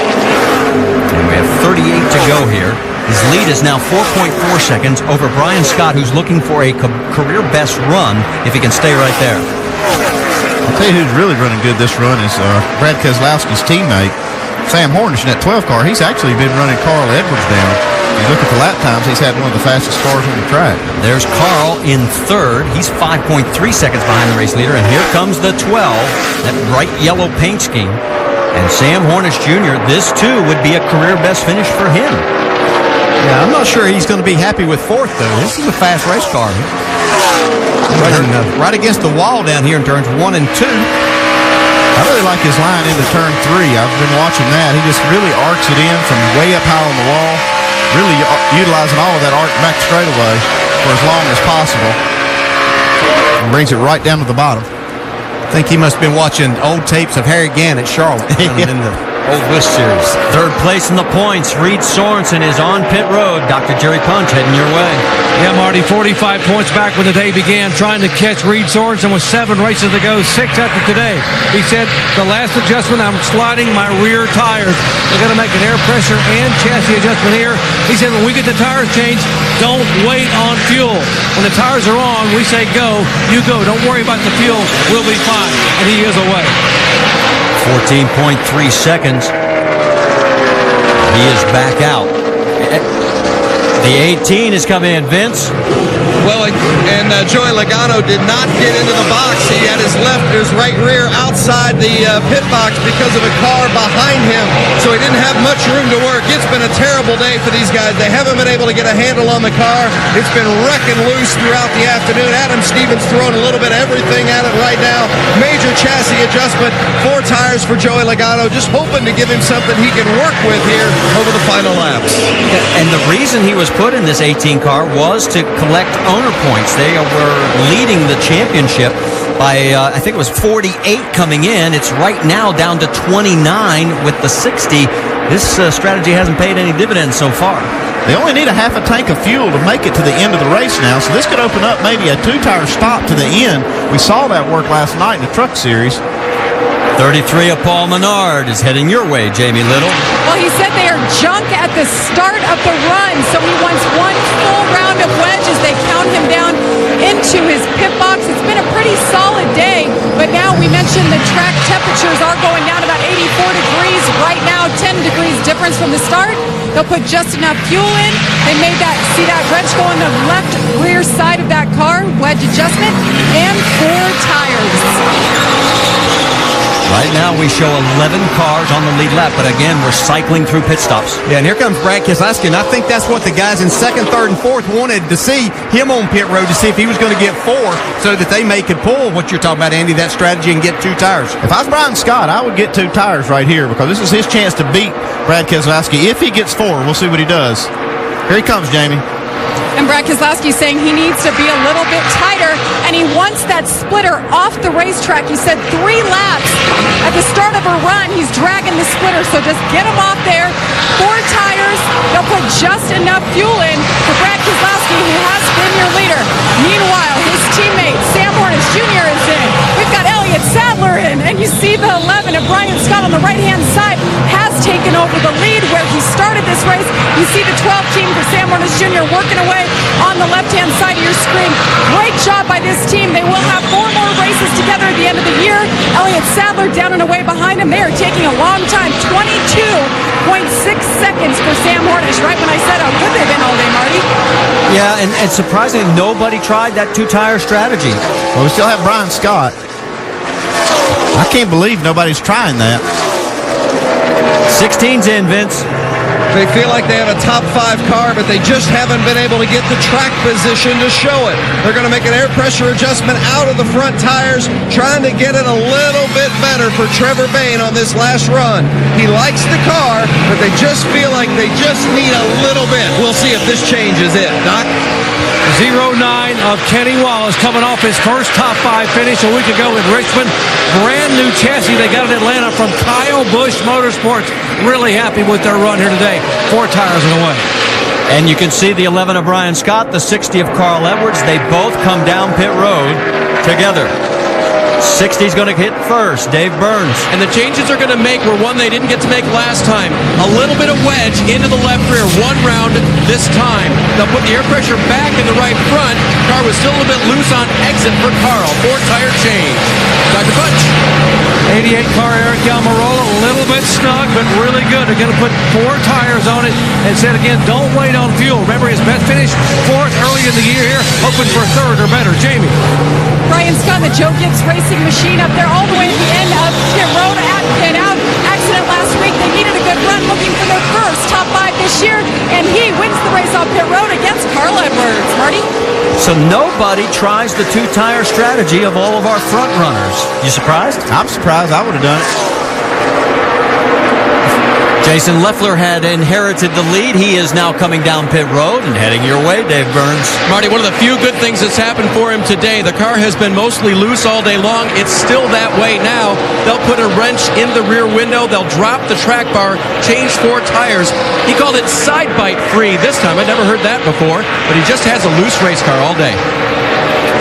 And we have 38 to go here. His lead is now 4.4 seconds over Brian Scott, who's looking for a career best run if he can stay right there. I'll tell you who's really running good this run is Brad Keselowski's teammate, Sam Hornish, in that 12-car. He's actually been running Carl Edwards down. If you look at the lap times, he's had one of the fastest cars on the track. There's Carl in 3rd. He's 5.3 seconds behind the race leader. And here comes the 12, that bright yellow paint scheme. And Sam Hornish Jr., this too would be a career best finish for him. Yeah, I'm not sure he's going to be happy with 4th, though. This is a fast race car. Right against the wall down here in turns 1 and 2. I really like his line into turn 3. I've been watching that. He just really arcs it in from way up high on the wall, really utilizing all of that arc back straightaway for as long as possible. And brings it right down to the bottom. I think he must have been watching old tapes of Harry Gann at Charlotte in the Old West Series. 3rd place in the points. Reed Sorensen is on pit road. Dr. Jerry Punch heading your way. Yeah, Marty, 45 points back when the day began, trying to catch Reed Sorensen with 7 races to go, 6 after today. He said, the last adjustment, I'm sliding my rear tires. We're going to make an air pressure and chassis adjustment here. He said, when we get the tires changed, don't wait on fuel. When the tires are on, we say go, you go. Don't worry about the fuel. We'll be fine. And he is away. 14.3 seconds. He is back out. The 18 is coming in, Vince. Well, and Joey Logano did not get into the box. He had his right rear outside the pit box because of a car behind him, so he didn't have much room to work. It's been a terrible day for these guys. They haven't been able to get a handle on the car. It's been wrecking loose throughout the afternoon. Adam Stevens throwing a little bit of everything at it right now. Major chassis adjustment, 4 tires for Joey Logano, just hoping to give him something he can work with here over the final laps. And the reason he was put in this 18 car was to collect owner points. They were leading the championship by, I think it was 48 coming in. It's right now down to 29 with the 60. This strategy hasn't paid any dividends so far. They only need a half a tank of fuel to make it to the end of the race now, so this could open up maybe a 2-tire stop to the end. We saw that work last night in the Truck Series. 33 of Paul Menard is heading your way, Jamie Little. Well, he said they are junk at the start of the run, so he wants one full round of wedge as they count him down into his pit box. It's been a pretty solid day, but now we mentioned the track temperatures are going down about 84 degrees. Right now, 10 degrees difference from the start. They'll put just enough fuel in. They made that, see that wrench go on the left rear side of that car, wedge adjustment, and 4 tires. Right now, we show 11 cars on the lead lap, but again, we're cycling through pit stops. Yeah, and here comes Brad Keselowski, and I think that's what the guys in 2nd, 3rd, and 4th wanted to see him on pit road to see if he was going to get 4 so that they could pull what you're talking about, Andy, that strategy and get 2 tires. If I was Brian Scott, I would get 2 tires right here because this is his chance to beat Brad Keselowski. If he gets 4, we'll see what he does. Here he comes, Jamie. And Brad Keselowski saying he needs to be a little bit tighter, and he wants that splitter off the racetrack. He said 3 laps at the start of a run, he's dragging the splitter, so just get him off there. 4 tires, they'll put just enough fuel in for Brad Keselowski, who has been your leader. Meanwhile, his teammate Sam Hornish Jr. is in. We've got Elliott Sadler in, and you see the 11 of Brian Scott on the right-hand side has taken over the lead where he started this race. You see the 12 team for Sam Hornish Jr. working away on the left-hand side of your screen. Great job by this team. They will have 4 more races together at the end of the year. Elliott Sadler down and away behind him. They are taking a long time. 22.6 seconds for Sam Hornish. Right when I said how good they've been all day, Marty. Yeah, and surprisingly, nobody tried that 2-tire strategy. Well, we still have Brian Scott. I can't believe nobody's trying that. 16's in, Vince. They feel like they have a top 5 car, but they just haven't been able to get the track position to show it. They're going to make an air pressure adjustment out of the front tires, trying to get it a little bit better for Trevor Bayne on this last run. He likes the car, but they just feel like they just need a little bit. We'll see if this changes it. Doc? 09 of Kenny Wallace coming off his first top 5 finish a week ago in Richmond. Brand new chassis they got in Atlanta from Kyle Busch Motorsports. Really happy with their run here today. 4 tires in a way. And you can see the 11 of Brian Scott, the 60 of Carl Edwards. They both come down pit road together. 60's going to hit first, Dave Burns. And the changes they're going to make were one they didn't get to make last time. A little bit of wedge into the left rear, 1 round this time. They'll put the air pressure back in the right front. Car was still a little bit loose on exit for Carl. 4-tire change. Dr. Butch. 88 car Eric Almirola, a little bit snug, but really good. They're going to put 4 tires on it and said again, don't wait on fuel. Remember his best finish, 4th early in the year here, hoping for 3rd or better. Jamie. Brian Scott, the Joe Gibbs Racing machine up there all the way at the end of pit road at pit out. Accident last week. They needed a good run looking for their first top 5 this year, and he wins the race off pit road against Carl Edwards. Marty? So nobody tries the 2-tire strategy of all of our front runners. You surprised? I'm surprised. I would have done it. Jason Leffler had inherited the lead. He is now coming down pit road and heading your way, Dave Burns. Marty, one of the few good things that's happened for him today. The car has been mostly loose all day long. It's still that way now. They'll put a wrench in the rear window. They'll drop the track bar, change 4 tires. He called it side bite free this time. I'd never heard that before, but he just has a loose race car all day.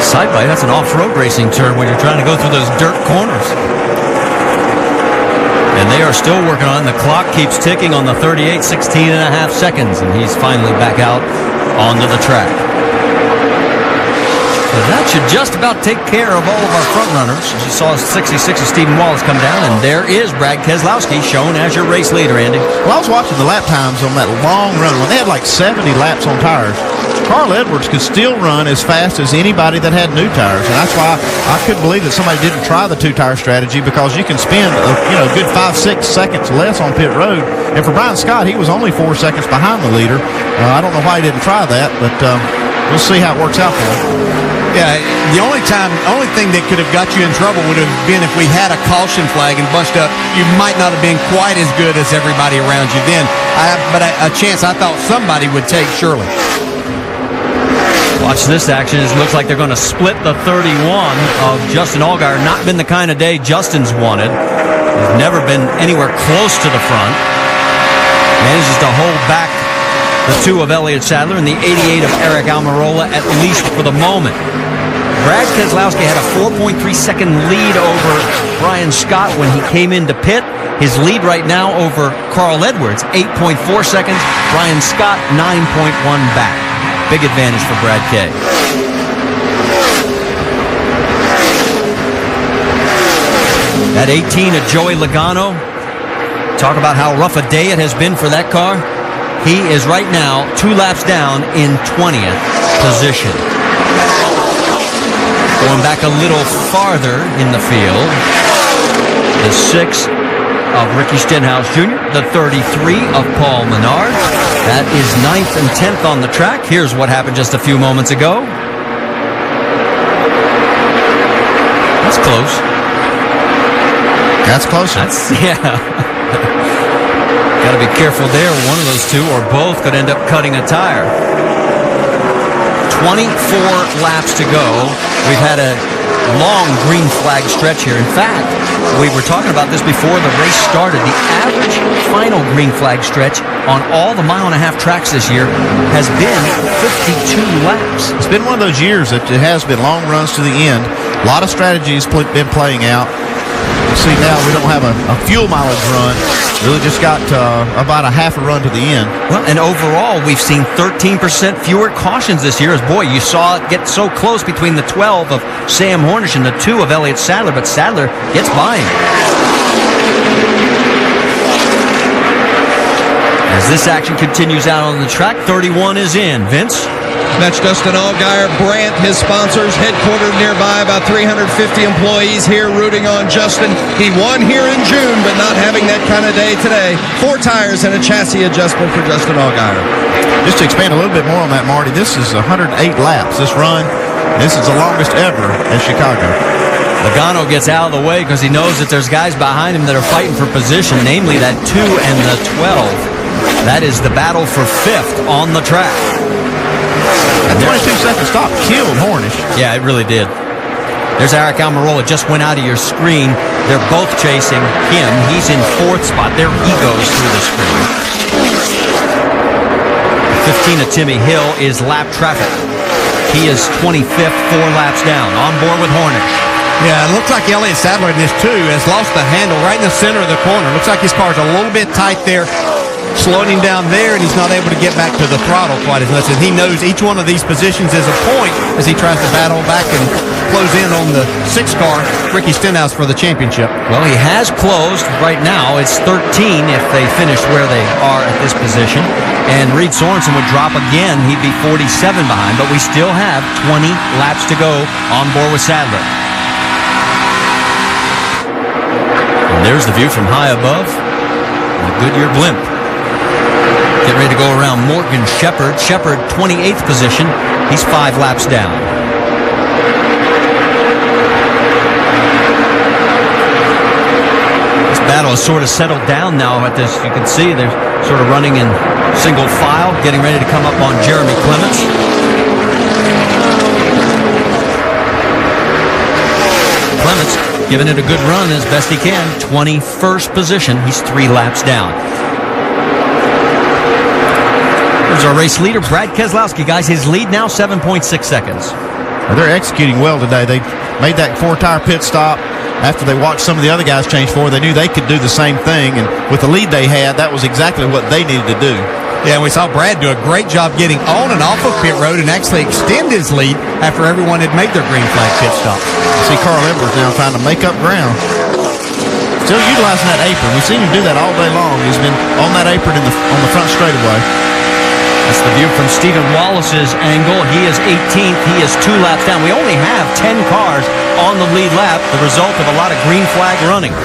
Side bite, that's an off-road racing term when you're trying to go through those dirt corners. And they are still working on it. The clock keeps ticking on the 38, 16 and a half seconds, and he's finally back out onto the track. So that should just about take care of all of our front runners. You saw 66 of Stephen Wallace come down, and there is Brad Keselowski shown as your race leader, Andy. Well, I was watching the lap times on that long run. When they had like 70 laps on tires, Carl Edwards could still run as fast as anybody that had new tires. And that's why I couldn't believe that somebody didn't try the 2-tire strategy, because you can spend a good 5-6 seconds less on pit road. And for Brian Scott, he was only 4 seconds behind the leader. I don't know why he didn't try that, but we'll see how it works out for him. Yeah, the only thing that could have got you in trouble would have been if we had a caution flag and bunched up. You might not have been quite as good as everybody around you then. But a chance I thought somebody would take, surely. Watch this action. It looks like they're going to split the 31 of Justin Allgaier. Not been the kind of day Justin's wanted. He's never been anywhere close to the front. Manages to hold back the 2 of Elliott Sadler and the 88 of Eric Almirola, at least for the moment. Brad Keselowski had a 4.3-second lead over Brian Scott when he came into pit. His lead right now over Carl Edwards, 8.4 seconds. Brian Scott, 9.1 back. Big advantage for Brad K. That 18 of Joey Logano. Talk about how rough a day it has been for that car. He is right now 2 laps down in 20th position. Going back a little farther in the field, the 6 of Ricky Stenhouse Jr., the 33 of Paul Menard. That is 9th and 10th on the track. Here's what happened just a few moments ago. That's close. That's closer. Yeah. Got to be careful there. One of those 2 or both could end up cutting a tire. 24 laps to go. We've had a long green flag stretch here. In fact, we were talking about this before the race started. The average final green flag stretch on all the mile-and-a-half tracks this year has been 52 laps. It's been one of those years that it has been long runs to the end. A lot of strategies been playing out. You see now we don't have a fuel mileage run. Really just got about a half a run to the end. Well, and overall, we've seen 13% fewer cautions this year. As boy, you saw it get so close between the 12 of Sam Hornish and the 2 of Elliott Sadler, but Sadler gets by him. As this action continues out on the track, 31 is in. Vince? That's Justin Allgaier, Brandt, his sponsors, headquartered nearby, about 350 employees here rooting on Justin. He won here in June, but not having that kind of day today. 4 tires and a chassis adjustment for Justin Allgaier. Just to expand a little bit more on that, Marty, this is 108 laps, this run. This is the longest ever at Chicago. Logano gets out of the way because he knows that there's guys behind him that are fighting for position, namely that 2 and the 12. That is the battle for 5th on the track. That 22-second stop killed Hornish. Yeah, it really did. There's Eric Almirola, just went out of your screen. They're both chasing him. He's in 4th spot. There he goes through the screen. 15 of Timmy Hill is lap traffic. He is 25th, 4 laps down. On board with Hornish. Yeah, it looks like Elliott Sadler in this too has lost the handle right in the center of the corner. Looks like his car's a little bit tight there, slowing him down there, and he's not able to get back to the throttle quite as much. And he knows each one of these positions is a point as he tries to battle back and close in on the 6 car, Ricky Stenhouse, for the championship. Well, he has closed right now. It's 13 if they finish where they are at this position. And Reed Sorensen would drop again. He'd be 47 behind, but we still have 20 laps to go on board with Sadler. And there's the view from high above. The Goodyear blimp. Getting ready to go around Morgan Shepherd. Shepherd, 28th position. He's 5 laps down. This battle has sort of settled down now at this. You can see they're sort of running in single file, getting ready to come up on Jeremy Clements. Clements giving it a good run as best he can. 21st position. He's 3 laps down. There's our race leader, Brad Keselowski. Guys, his lead now 7.6 seconds. Well, they're executing well today. They made that 4-tire pit stop after they watched some of the other guys change 4. They knew they could do the same thing, and with the lead they had, that was exactly what they needed to do. Yeah, and we saw Brad do a great job getting on and off of pit road and actually extend his lead after everyone had made their green flag pit stop. See Carl Edwards now trying to make up ground. Still utilizing that apron. We've seen him do that all day long. He's been on that apron on the front straightaway. That's the view from Stephen Wallace's angle. He is 18th. He is 2 laps down. We only have 10 cars on the lead lap, the result of a lot of green flag running.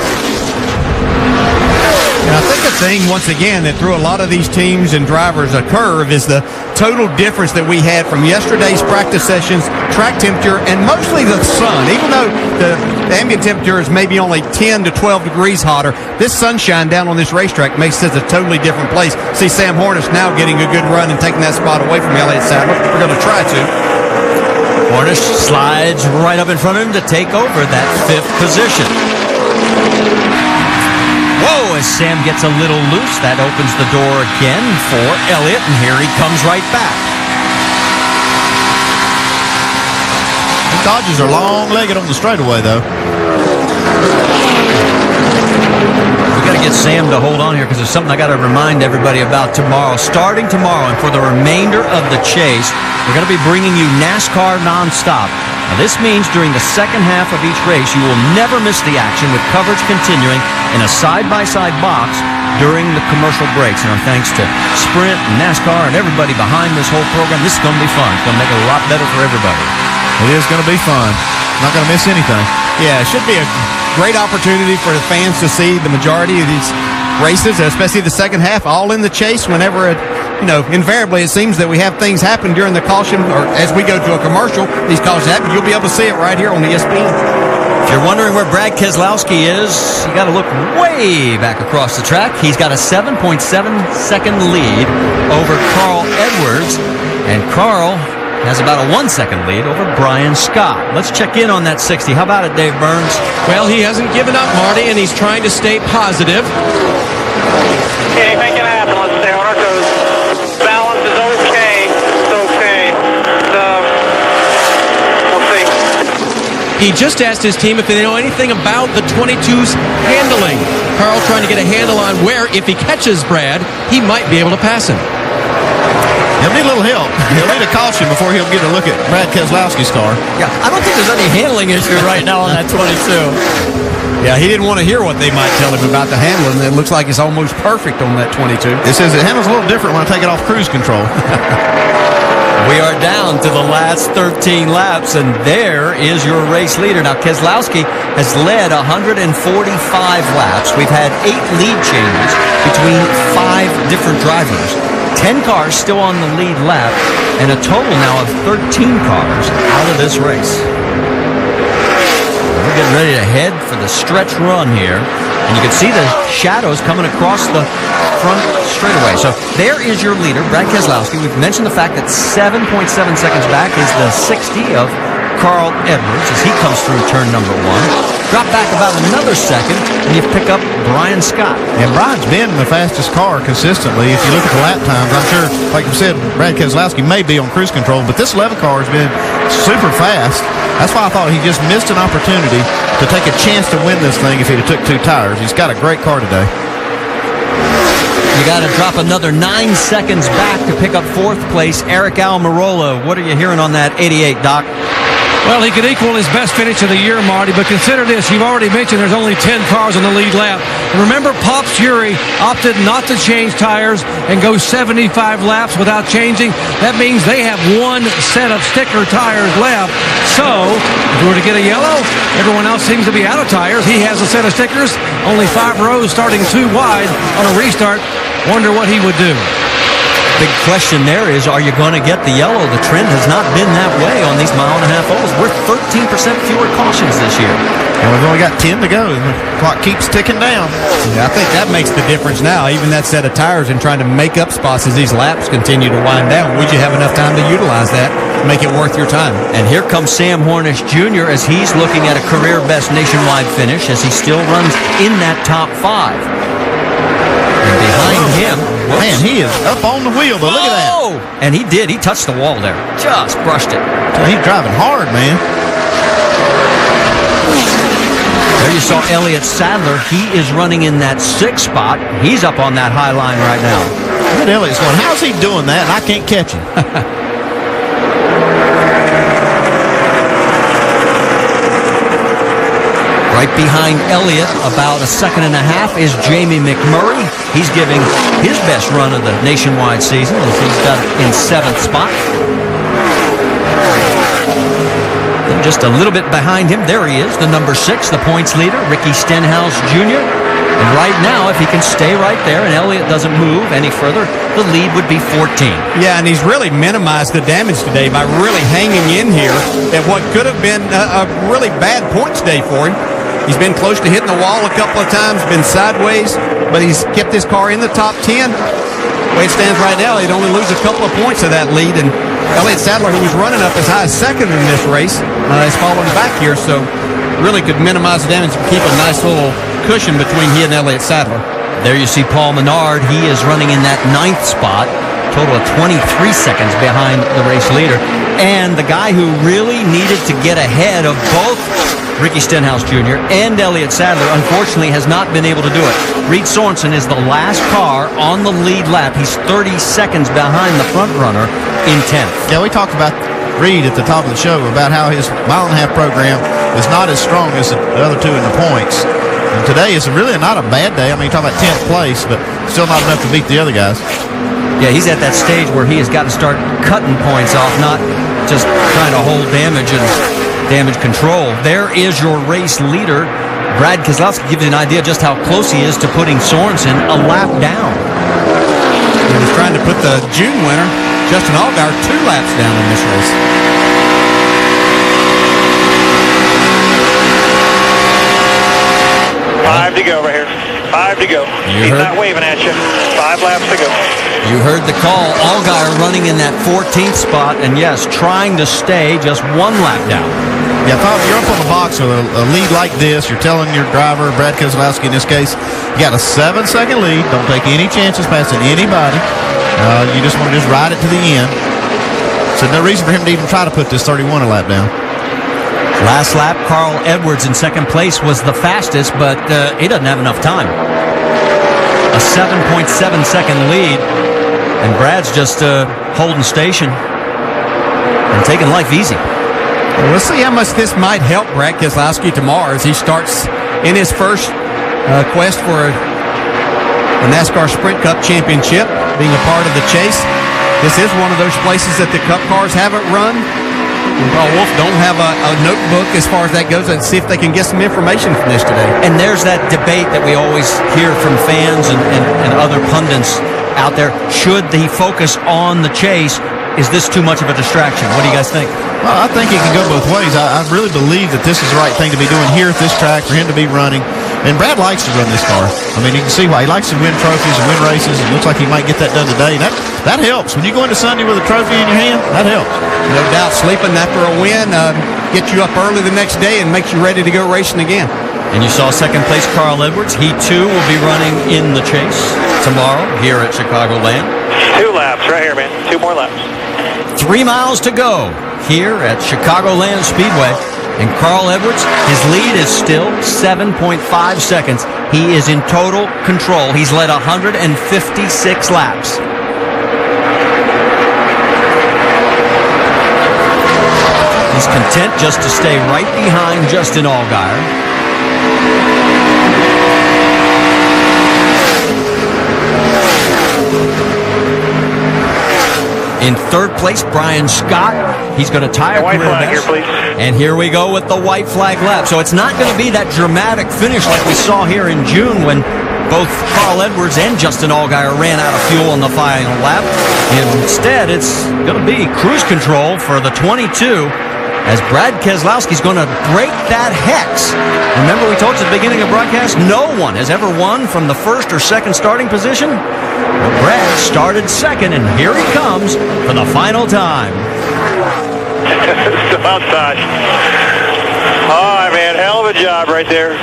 And I think the thing, once again, that threw a lot of these teams and drivers a curve is the total difference that we had from yesterday's practice sessions, track temperature, and mostly the sun. Even though the ambient temperature is maybe only 10 to 12 degrees hotter, this sunshine down on this racetrack makes this a totally different place. See Sam Hornish now getting a good run and taking that spot away from Elliott Sadler. We're going to try to. Hornish slides right up in front of him to take over that 5th position. Whoa, as Sam gets a little loose, that opens the door again for Elliott, and here he comes right back. The Dodgers are long-legged on the straightaway, though. We got to get Sam to hold on here because there's something I got to remind everybody about tomorrow. Starting tomorrow and for the remainder of the chase, we're going to be bringing you NASCAR nonstop. Now, this means during the second half of each race, you will never miss the action with coverage continuing in a side-by-side box during the commercial breaks. And our thanks to Sprint, and NASCAR, and everybody behind this whole program. This is going to be fun. It's going to make it a lot better for everybody. It is going to be fun. Not going to miss anything. Yeah, it should be a great opportunity for the fans to see the majority of these races, especially the second half, all in the chase whenever it, invariably it seems that we have things happen during the caution or as we go to a commercial, these cautions happen. You'll be able to see it right here on ESPN. If you're wondering where Brad Keselowski is, you got to look way back across the track. He's got a 7.7-second lead over Carl Edwards, and Carl has about a 1-second lead over Brian Scott. Let's check in on that 60. How about it, Dave Burns? Well, he hasn't given up, Marty, and he's trying to stay positive. Anything can happen. Let's stay on our toes. Balance is okay. It's okay. We'll see. He just asked his team if they know anything about the 22's handling. Carl trying to get a handle on where, if he catches Brad, he might be able to pass him. He'll need a little help. He'll need a caution before he'll get a look at Brad Keselowski's car. Yeah, I don't think there's any handling issue right now on that 22. Yeah, he didn't want to hear what they might tell him about the handling. It looks like it's almost perfect on that 22. It says it handles a little different when I take it off cruise control. We are down to the last 13 laps, and there is your race leader. Now, Keselowski has led 145 laps. We've had 8 lead changes between 5 different drivers. 10 cars still on the lead lap, and a total now of 13 cars out of this race. We're getting ready to head for the stretch run here. And you can see the shadows coming across the front straightaway. So there is your leader, Brad Keselowski. We've mentioned the fact that 7.7 seconds back is the 60 of Carl Edwards as he comes through turn number 1. Drop back about another second, and you pick up Brian Scott. And Brian's been the fastest car consistently. If you look at the lap times, I'm sure, like you said, Brad Keselowski may be on cruise control, but this 11 car has been super fast. That's why I thought he just missed an opportunity to take a chance to win this thing if he'd have took 2 tires. He's got a great car today. You got to drop another 9 seconds back to pick up 4th place, Eric Almirola. What are you hearing on that 88, Doc? Well, he could equal his best finish of the year, Marty, but consider this. You've already mentioned there's only 10 cars on the lead lap. And remember, Pops Fury opted not to change tires and go 75 laps without changing. That means they have 1 set of sticker tires left. So, if we were to get a yellow, everyone else seems to be out of tires. He has a set of stickers, only 5 rows starting 2 wide on a restart. Wonder what he would do. Big question there is, are you going to get the yellow? The trend has not been that way on these mile-and-a-half ovals. We're 13% fewer cautions this year. And we've only got 10 to go. The clock keeps ticking down. Yeah, I think that makes the difference now. Even that set of tires and trying to make up spots as these laps continue to wind down. Would you have enough time to utilize that, make it worth your time? And here comes Sam Hornish Jr. as he's looking at a career-best nationwide finish as he still runs in that top 5. And behind him, whoops. Man, he is up on the wheel, but look at that. And he did. He touched the wall there. Just brushed it. He's driving hard, man. There you saw Elliott Sadler. He is running in that 6th spot. He's up on that high line right now. Look at Elliott's going, how's he doing that? And I can't catch him. Right behind Elliott, about a 1.5 seconds, is Jamie McMurray. He's giving his best run of the nationwide season as he's got it in 7th spot. And just a little bit behind him, there he is, the number 6, the points leader, Ricky Stenhouse Jr. And right now, if he can stay right there and Elliott doesn't move any further, the lead would be 14. Yeah, and he's really minimized the damage today by really hanging in here at what could have been a really bad points day for him. He's been close to hitting the wall a couple of times, been sideways, but he's kept his car in the top 10. The way it stands right now, he'd only lose a couple of points of that lead. And Elliott Sadler, who was running up as high as 2nd in this race, is falling back here, so really could minimize the damage and keep a nice little cushion between he and Elliott Sadler. There you see Paul Menard. He is running in that 9th spot, total of 23 seconds behind the race leader. And the guy who really needed to get ahead of both Ricky Stenhouse Jr. and Elliott Sadler, unfortunately, has not been able to do it. Reed Sorensen is the last car on the lead lap. He's 30 seconds behind the front runner in 10th. Yeah, we talked about Reed at the top of the show about how his mile-and-a-half program is not as strong as the other 2 in the points. And today is really not a bad day. I mean, you talk about 10th place, but still not enough to beat the other guys. Yeah, he's at that stage where he has got to start cutting points off, not just trying to hold damage and damage control. There is your race leader. Brad Keselowski gives you an idea of just how close he is to putting Sorensen a lap down. He was trying to put the June winner, Justin Allgaier, 2 laps down in this race. Five to go right here. 5 to go. He's not waving at you. 5 laps to go. You heard the call. Allgaier running in that 14th spot, and yes, trying to stay just 1 lap down. Yeah, Tom, you're up on the box with a lead like this. You're telling your driver, Brad Keselowski in this case, you got a 7-second lead. Don't take any chances passing anybody. You just want to just ride it to the end. So no reason for him to even try to put this 31 a lap down. Last lap, Carl Edwards in 2nd place was the fastest, but he doesn't have enough time. A 7.7-second lead, and Brad's just holding station and taking life easy. Well, we'll see how much this might help Brad Keselowski tomorrow as he starts in his first quest for a NASCAR Sprint Cup championship, being a part of the chase. This is one of those places that the Cup cars haven't run. Well, Wolf don't have a notebook as far as that goes, and see if they can get some information from this today. And there's that debate that we always hear from fans and other pundits out there. Should he focus on the chase? Is this too much of a distraction? What do you guys think? Well, I think it can go both ways. I really believe that this is the right thing to be doing here at this track for him to be running. And Brad likes to run this car. I mean, you can see why. He likes to win trophies and win races. It looks like he might get that done today. And that helps. When you go into Sunday with a trophy in your hand, that helps. No doubt, sleeping after a win gets you up early the next day and makes you ready to go racing again. And you saw second place Carl Edwards. He too will be running in the chase tomorrow here at Chicagoland. 2 laps right here, man. 2 more laps. 3 miles to go here at Chicagoland Speedway. And Carl Edwards, his lead is still 7.5 seconds. He is in total control. He's led 156 laps. He's content just to stay right behind Justin Allgaier. In third place, Brian Scott. He's going to tie a white career flag best. here, please. And here we go with the white flag lap. So it's not going to be that dramatic finish like we saw here in June when both Carl Edwards and Justin Allgaier ran out of fuel on the final lap. Instead, it's going to be cruise control for the 22 as Brad Keselowski's going to break that hex. Remember we told you at the beginning of the broadcast, no one has ever won from the first or second starting position? Well, Brad started second, and here he comes for the final time. Still outside. All right, man. Hell of a job right there.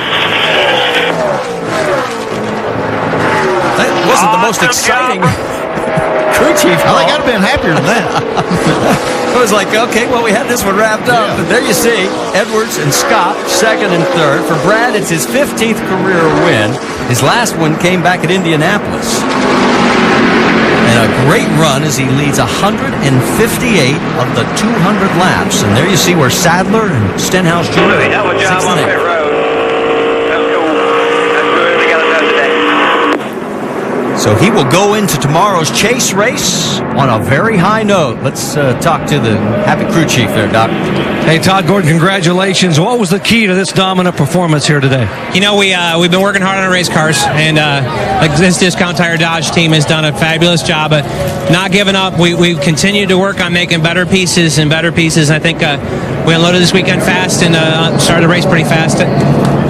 That wasn't the most exciting crew chief call. I think I'd have been happier than that. It was like, okay, well, we had this one wrapped up. Yeah. And there you see Edwards and Scott, second and third. For Brad, it's his 15th career win. His last one came back at Indianapolis. And a great run as he leads 158 of the 200 laps. And there you see where Sadler and Stenhouse Jr. Hell of a job on pit road. That's cool. That's good. We got it done today. So he will go into tomorrow's chase race on a very high note. Let's talk to the happy crew chief there, Doc. Hey, Todd Gordon, congratulations. What was the key to this dominant performance here today? You know, we've been working hard on our race cars, and this Discount Tire Dodge team has done a fabulous job of not giving up. We continue to work on making better pieces and better pieces. I think we unloaded this weekend fast and started the race pretty fast.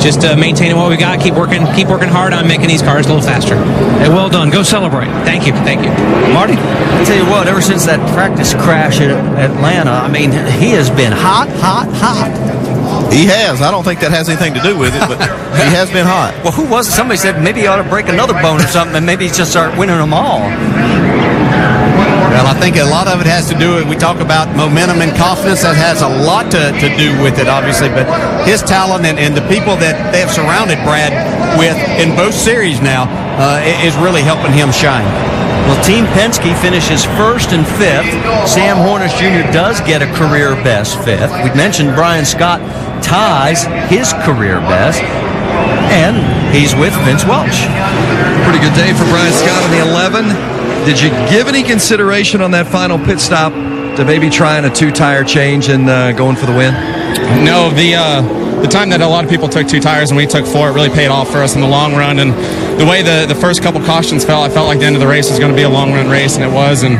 Just maintaining what we got, keep working hard on making these cars a little faster. Hey, well done. Go celebrate. Thank you. Marty? I'll tell you what, ever since that practice crash at Atlanta, I mean, he has been hot. He has. I don't think that has anything to do with it, but he has been hot. Well, who was it? Somebody said maybe he ought to break another bone or something and maybe just start winning them all. Well, I think a lot of it has to do with, we talk about momentum and confidence. That has a lot to do with it, obviously. But his talent and the people that they have surrounded Brad with in both series now is really helping him shine. Well, Team Penske finishes first and fifth. Sam Hornish Jr. does get a career best fifth. We mentioned Brian Scott ties his career best. And he's with Vince Welch. Pretty good day for Brian Scott on the 11. Did you give any consideration on that final pit stop to maybe trying a 2-tire change and going for the win? No, the time that a lot of people took 2 tires and we took 4, it really paid off for us in the long run. And the way the first couple cautions fell, I felt like the end of the race was going to be a long run race, and it was. And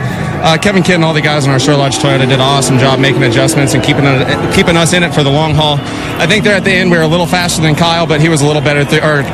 Kevin Kidd and all the guys in our Sure Lodge Toyota did an awesome job making adjustments and keeping us in it for the long haul. I think there at the end we were a little faster than Kyle, but he was a little better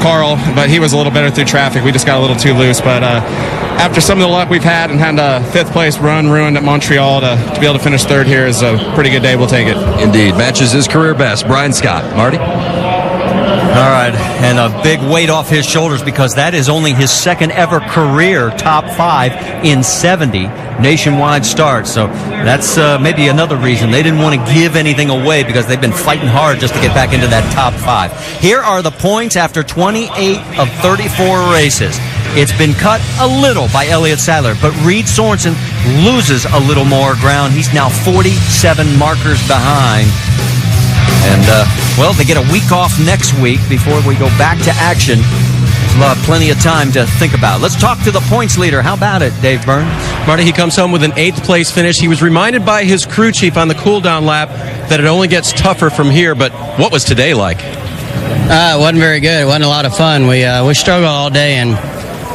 Carl, but he was a little better through traffic. We just got a little too loose. But after some of the luck we've had and had a 5th place run ruined at Montreal, to be able to finish 3rd here is a pretty good day. We'll take it. Indeed. Matches his career best. Brian Scott. Marty? All right, and a big weight off his shoulders because that is only his second ever career top 5 in 70 nationwide starts. So that's maybe another reason they didn't want to give anything away, because they've been fighting hard just to get back into that top 5. Here are the points after 28 of 34 races. It's been cut a little by Elliott Sadler, but Reed Sorensen loses a little more ground. He's now 47 markers behind. And, well, they get a week off next week before we go back to action plenty of time to think about. Let's talk to the points leader. How about it, Dave Burns? Marty, he comes home with an 8th place finish. He was reminded by his crew chief on the cool-down lap that it only gets tougher from here, but what was today like? It wasn't very good. It wasn't a lot of fun. We struggled all day, and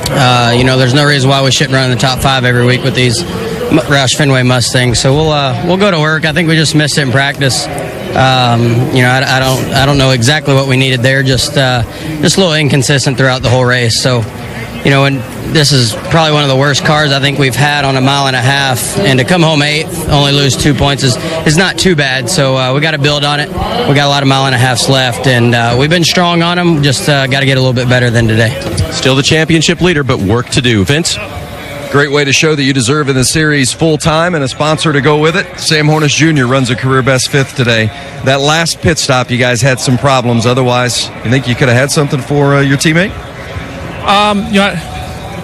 there's no reason why we shouldn't run in the top 5 every week with these Roush Fenway Mustangs. So we'll go to work. I think we just missed it in practice. I don't know exactly what we needed there. Just a little inconsistent throughout the whole race. So, and this is probably one of the worst cars I think we've had on a mile and a half. And to come home 8th, only lose 2 points is not too bad. So we got to build on it. We got a lot of mile and a halves left, and we've been strong on them. Just got to get a little bit better than today. Still the championship leader, but work to do. Vince? Great way to show that you deserve in the series full time and a sponsor to go with it. Sam Hornish Jr. runs a career best 5th today. That last pit stop, you guys had some problems. Otherwise, you think you could have had something for your teammate?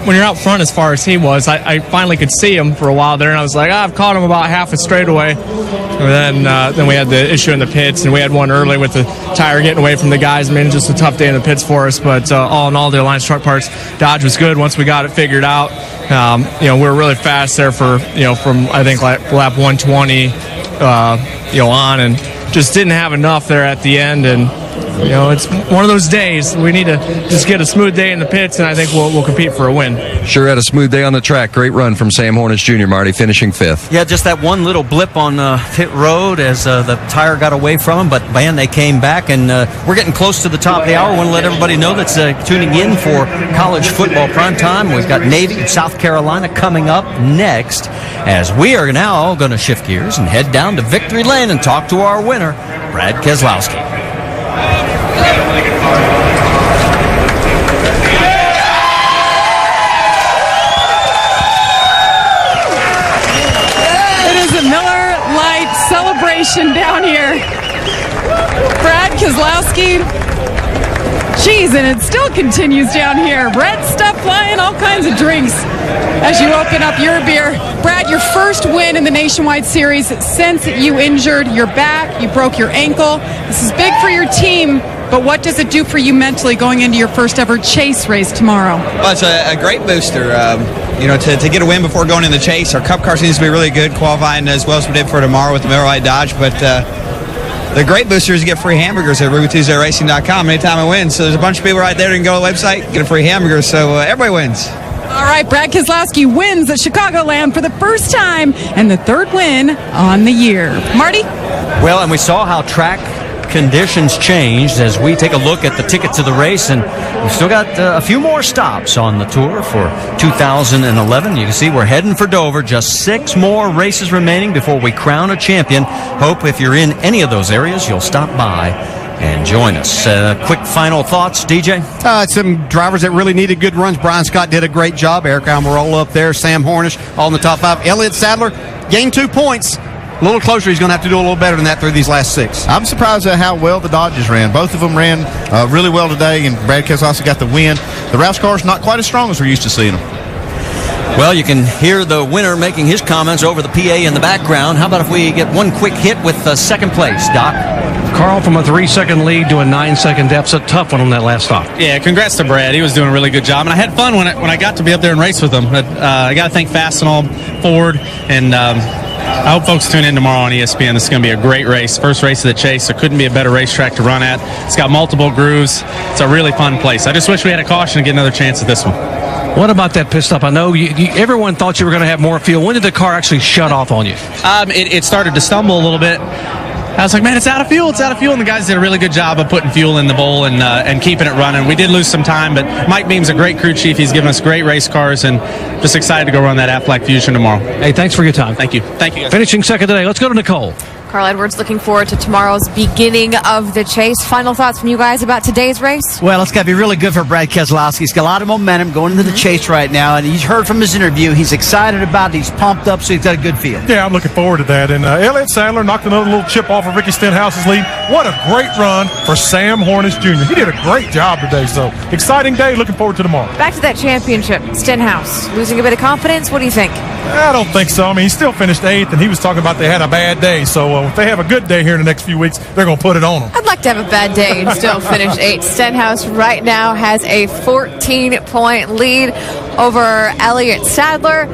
When you're out front as far as he was, I finally could see him for a while there, and I was like, I've caught him about half a straightaway. And then we had the issue in the pits, and we had one early with the tire getting away from the guys. I mean, just a tough day in the pits for us, but all in all, the Alliance Truck Parts Dodge was good once we got it figured out. We were really fast there for, from I think lap 120, on, and just didn't have enough there at the end, and it's one of those days. We need to just get a smooth day in the pits, and I think we'll compete for a win. Sure had a smooth day on the track. Great run from Sam Hornish Jr., Marty, finishing 5th. Yeah, just that one little blip on pit road as the tire got away from him, but man, they came back, and we're getting close to the top of the hour. I want to let everybody know that's tuning in for college football prime time. We've got Navy and South Carolina coming up next, as we are now going to shift gears and head down to Victory Lane and talk to our winner, Brad Keselowski. It is a Miller Lite celebration down here. Brad Keselowski. Jeez, and it still continues down here. Red stuff flying, all kinds of drinks as you open up your beer. Brad, your first win in the Nationwide Series since you injured your back, you broke your ankle. This is big for your team, but what does it do for you mentally going into your first ever chase race tomorrow? Well, it's a great booster. To get a win before going in the chase. Our Cup car seems to be really good, qualifying as well as we did for tomorrow with the Miller Lite Dodge, but the great booster is to get free hamburgers at RubyTuesdayRacing.com anytime I win. So there's a bunch of people right there that can go to the website, get a free hamburger, so everybody wins. All right, Brad Keselowski wins at Chicagoland for the first time and the 3rd win on the year. Marty? Well, and we saw how track conditions changed as we take a look at the ticket to the race, and we've still got a few more stops on the tour for 2011. You can see we're heading for Dover. Just 6 more races remaining before we crown a champion. Hope if you're in any of those areas, you'll stop by and join us. Quick final thoughts, DJ? Some drivers that really needed good runs. Brian Scott did a great job. Eric Almirola up there. Sam Hornish all in the top 5. Elliott Sadler gained 2 points. A little closer. He's going to have to do a little better than that through these last 6. I'm surprised at how well the Dodgers ran. Both of them ran really well today, and Brad Keselowski got the win. The Roush car's not quite as strong as we're used to seeing them. Well, you can hear the winner making his comments over the PA in the background. How about if we get one quick hit with second place, Doc? Carl from a 3-second lead to a 9-second deficit. Tough one on that last stop. Yeah, congrats to Brad. He was doing a really good job, and I had fun when I got to be up there and race with him. But I got to thank Fastenal, Ford, and I hope folks tune in tomorrow on ESPN. This is going to be a great race. First race of the chase. There couldn't be a better racetrack to run at. It's got multiple grooves. It's a really fun place. I just wish we had a caution to get another chance at this one. What about that pit stop? I know everyone thought you were going to have more fuel. When did the car actually shut off on you? It started to stumble a little bit. I was like, man, it's out of fuel. It's out of fuel. And the guys did a really good job of putting fuel in the bowl and keeping it running. We did lose some time, but Mike Beam's a great crew chief. He's given us great race cars, and just excited to go run that Aflac Fusion tomorrow. Hey, thanks for your time. Thank you. Thank you, guys. Finishing second today. Let's go to Nicole. Carl Edwards looking forward to tomorrow's beginning of the chase. Final thoughts from you guys about today's race? Well, it's got to be really good for Brad Keselowski. He's got a lot of momentum going into the chase right now, and he's heard from his interview. He's excited about it. He's pumped up, so he's got a good feel. Yeah, I'm looking forward to that. And Elliott Sadler knocked another little chip off of Ricky Stenhouse's lead. What a great run for Sam Hornish Jr. He did a great job today, so exciting day. Looking forward to tomorrow. Back to that championship, Stenhouse losing a bit of confidence. What do you think? I don't think so. I mean, he still finished 8th, and he was talking about they had a bad day. So So if they have a good day here in the next few weeks, they're going to put it on them. I'd like to have a bad day and still finish 8th. Stenhouse right now has a 14-point lead over Elliott Sadler.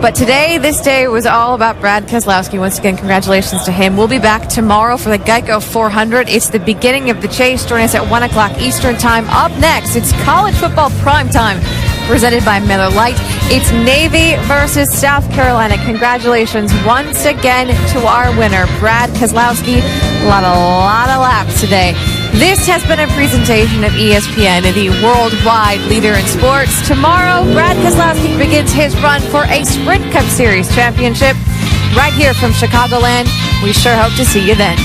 But today, this day was all about Brad Keselowski. Once again, congratulations to him. We'll be back tomorrow for the Geico 400. It's the beginning of the chase. Join us at 1 o'clock Eastern Time. Up next, it's college football prime time, presented by Miller Lite. It's Navy versus South Carolina. Congratulations once again to our winner, Brad Keselowski. A lot of laps today. This has been a presentation of ESPN, the worldwide leader in sports. Tomorrow, Brad Keselowski begins his run for a Sprint Cup Series championship right here from Chicagoland. We sure hope to see you then.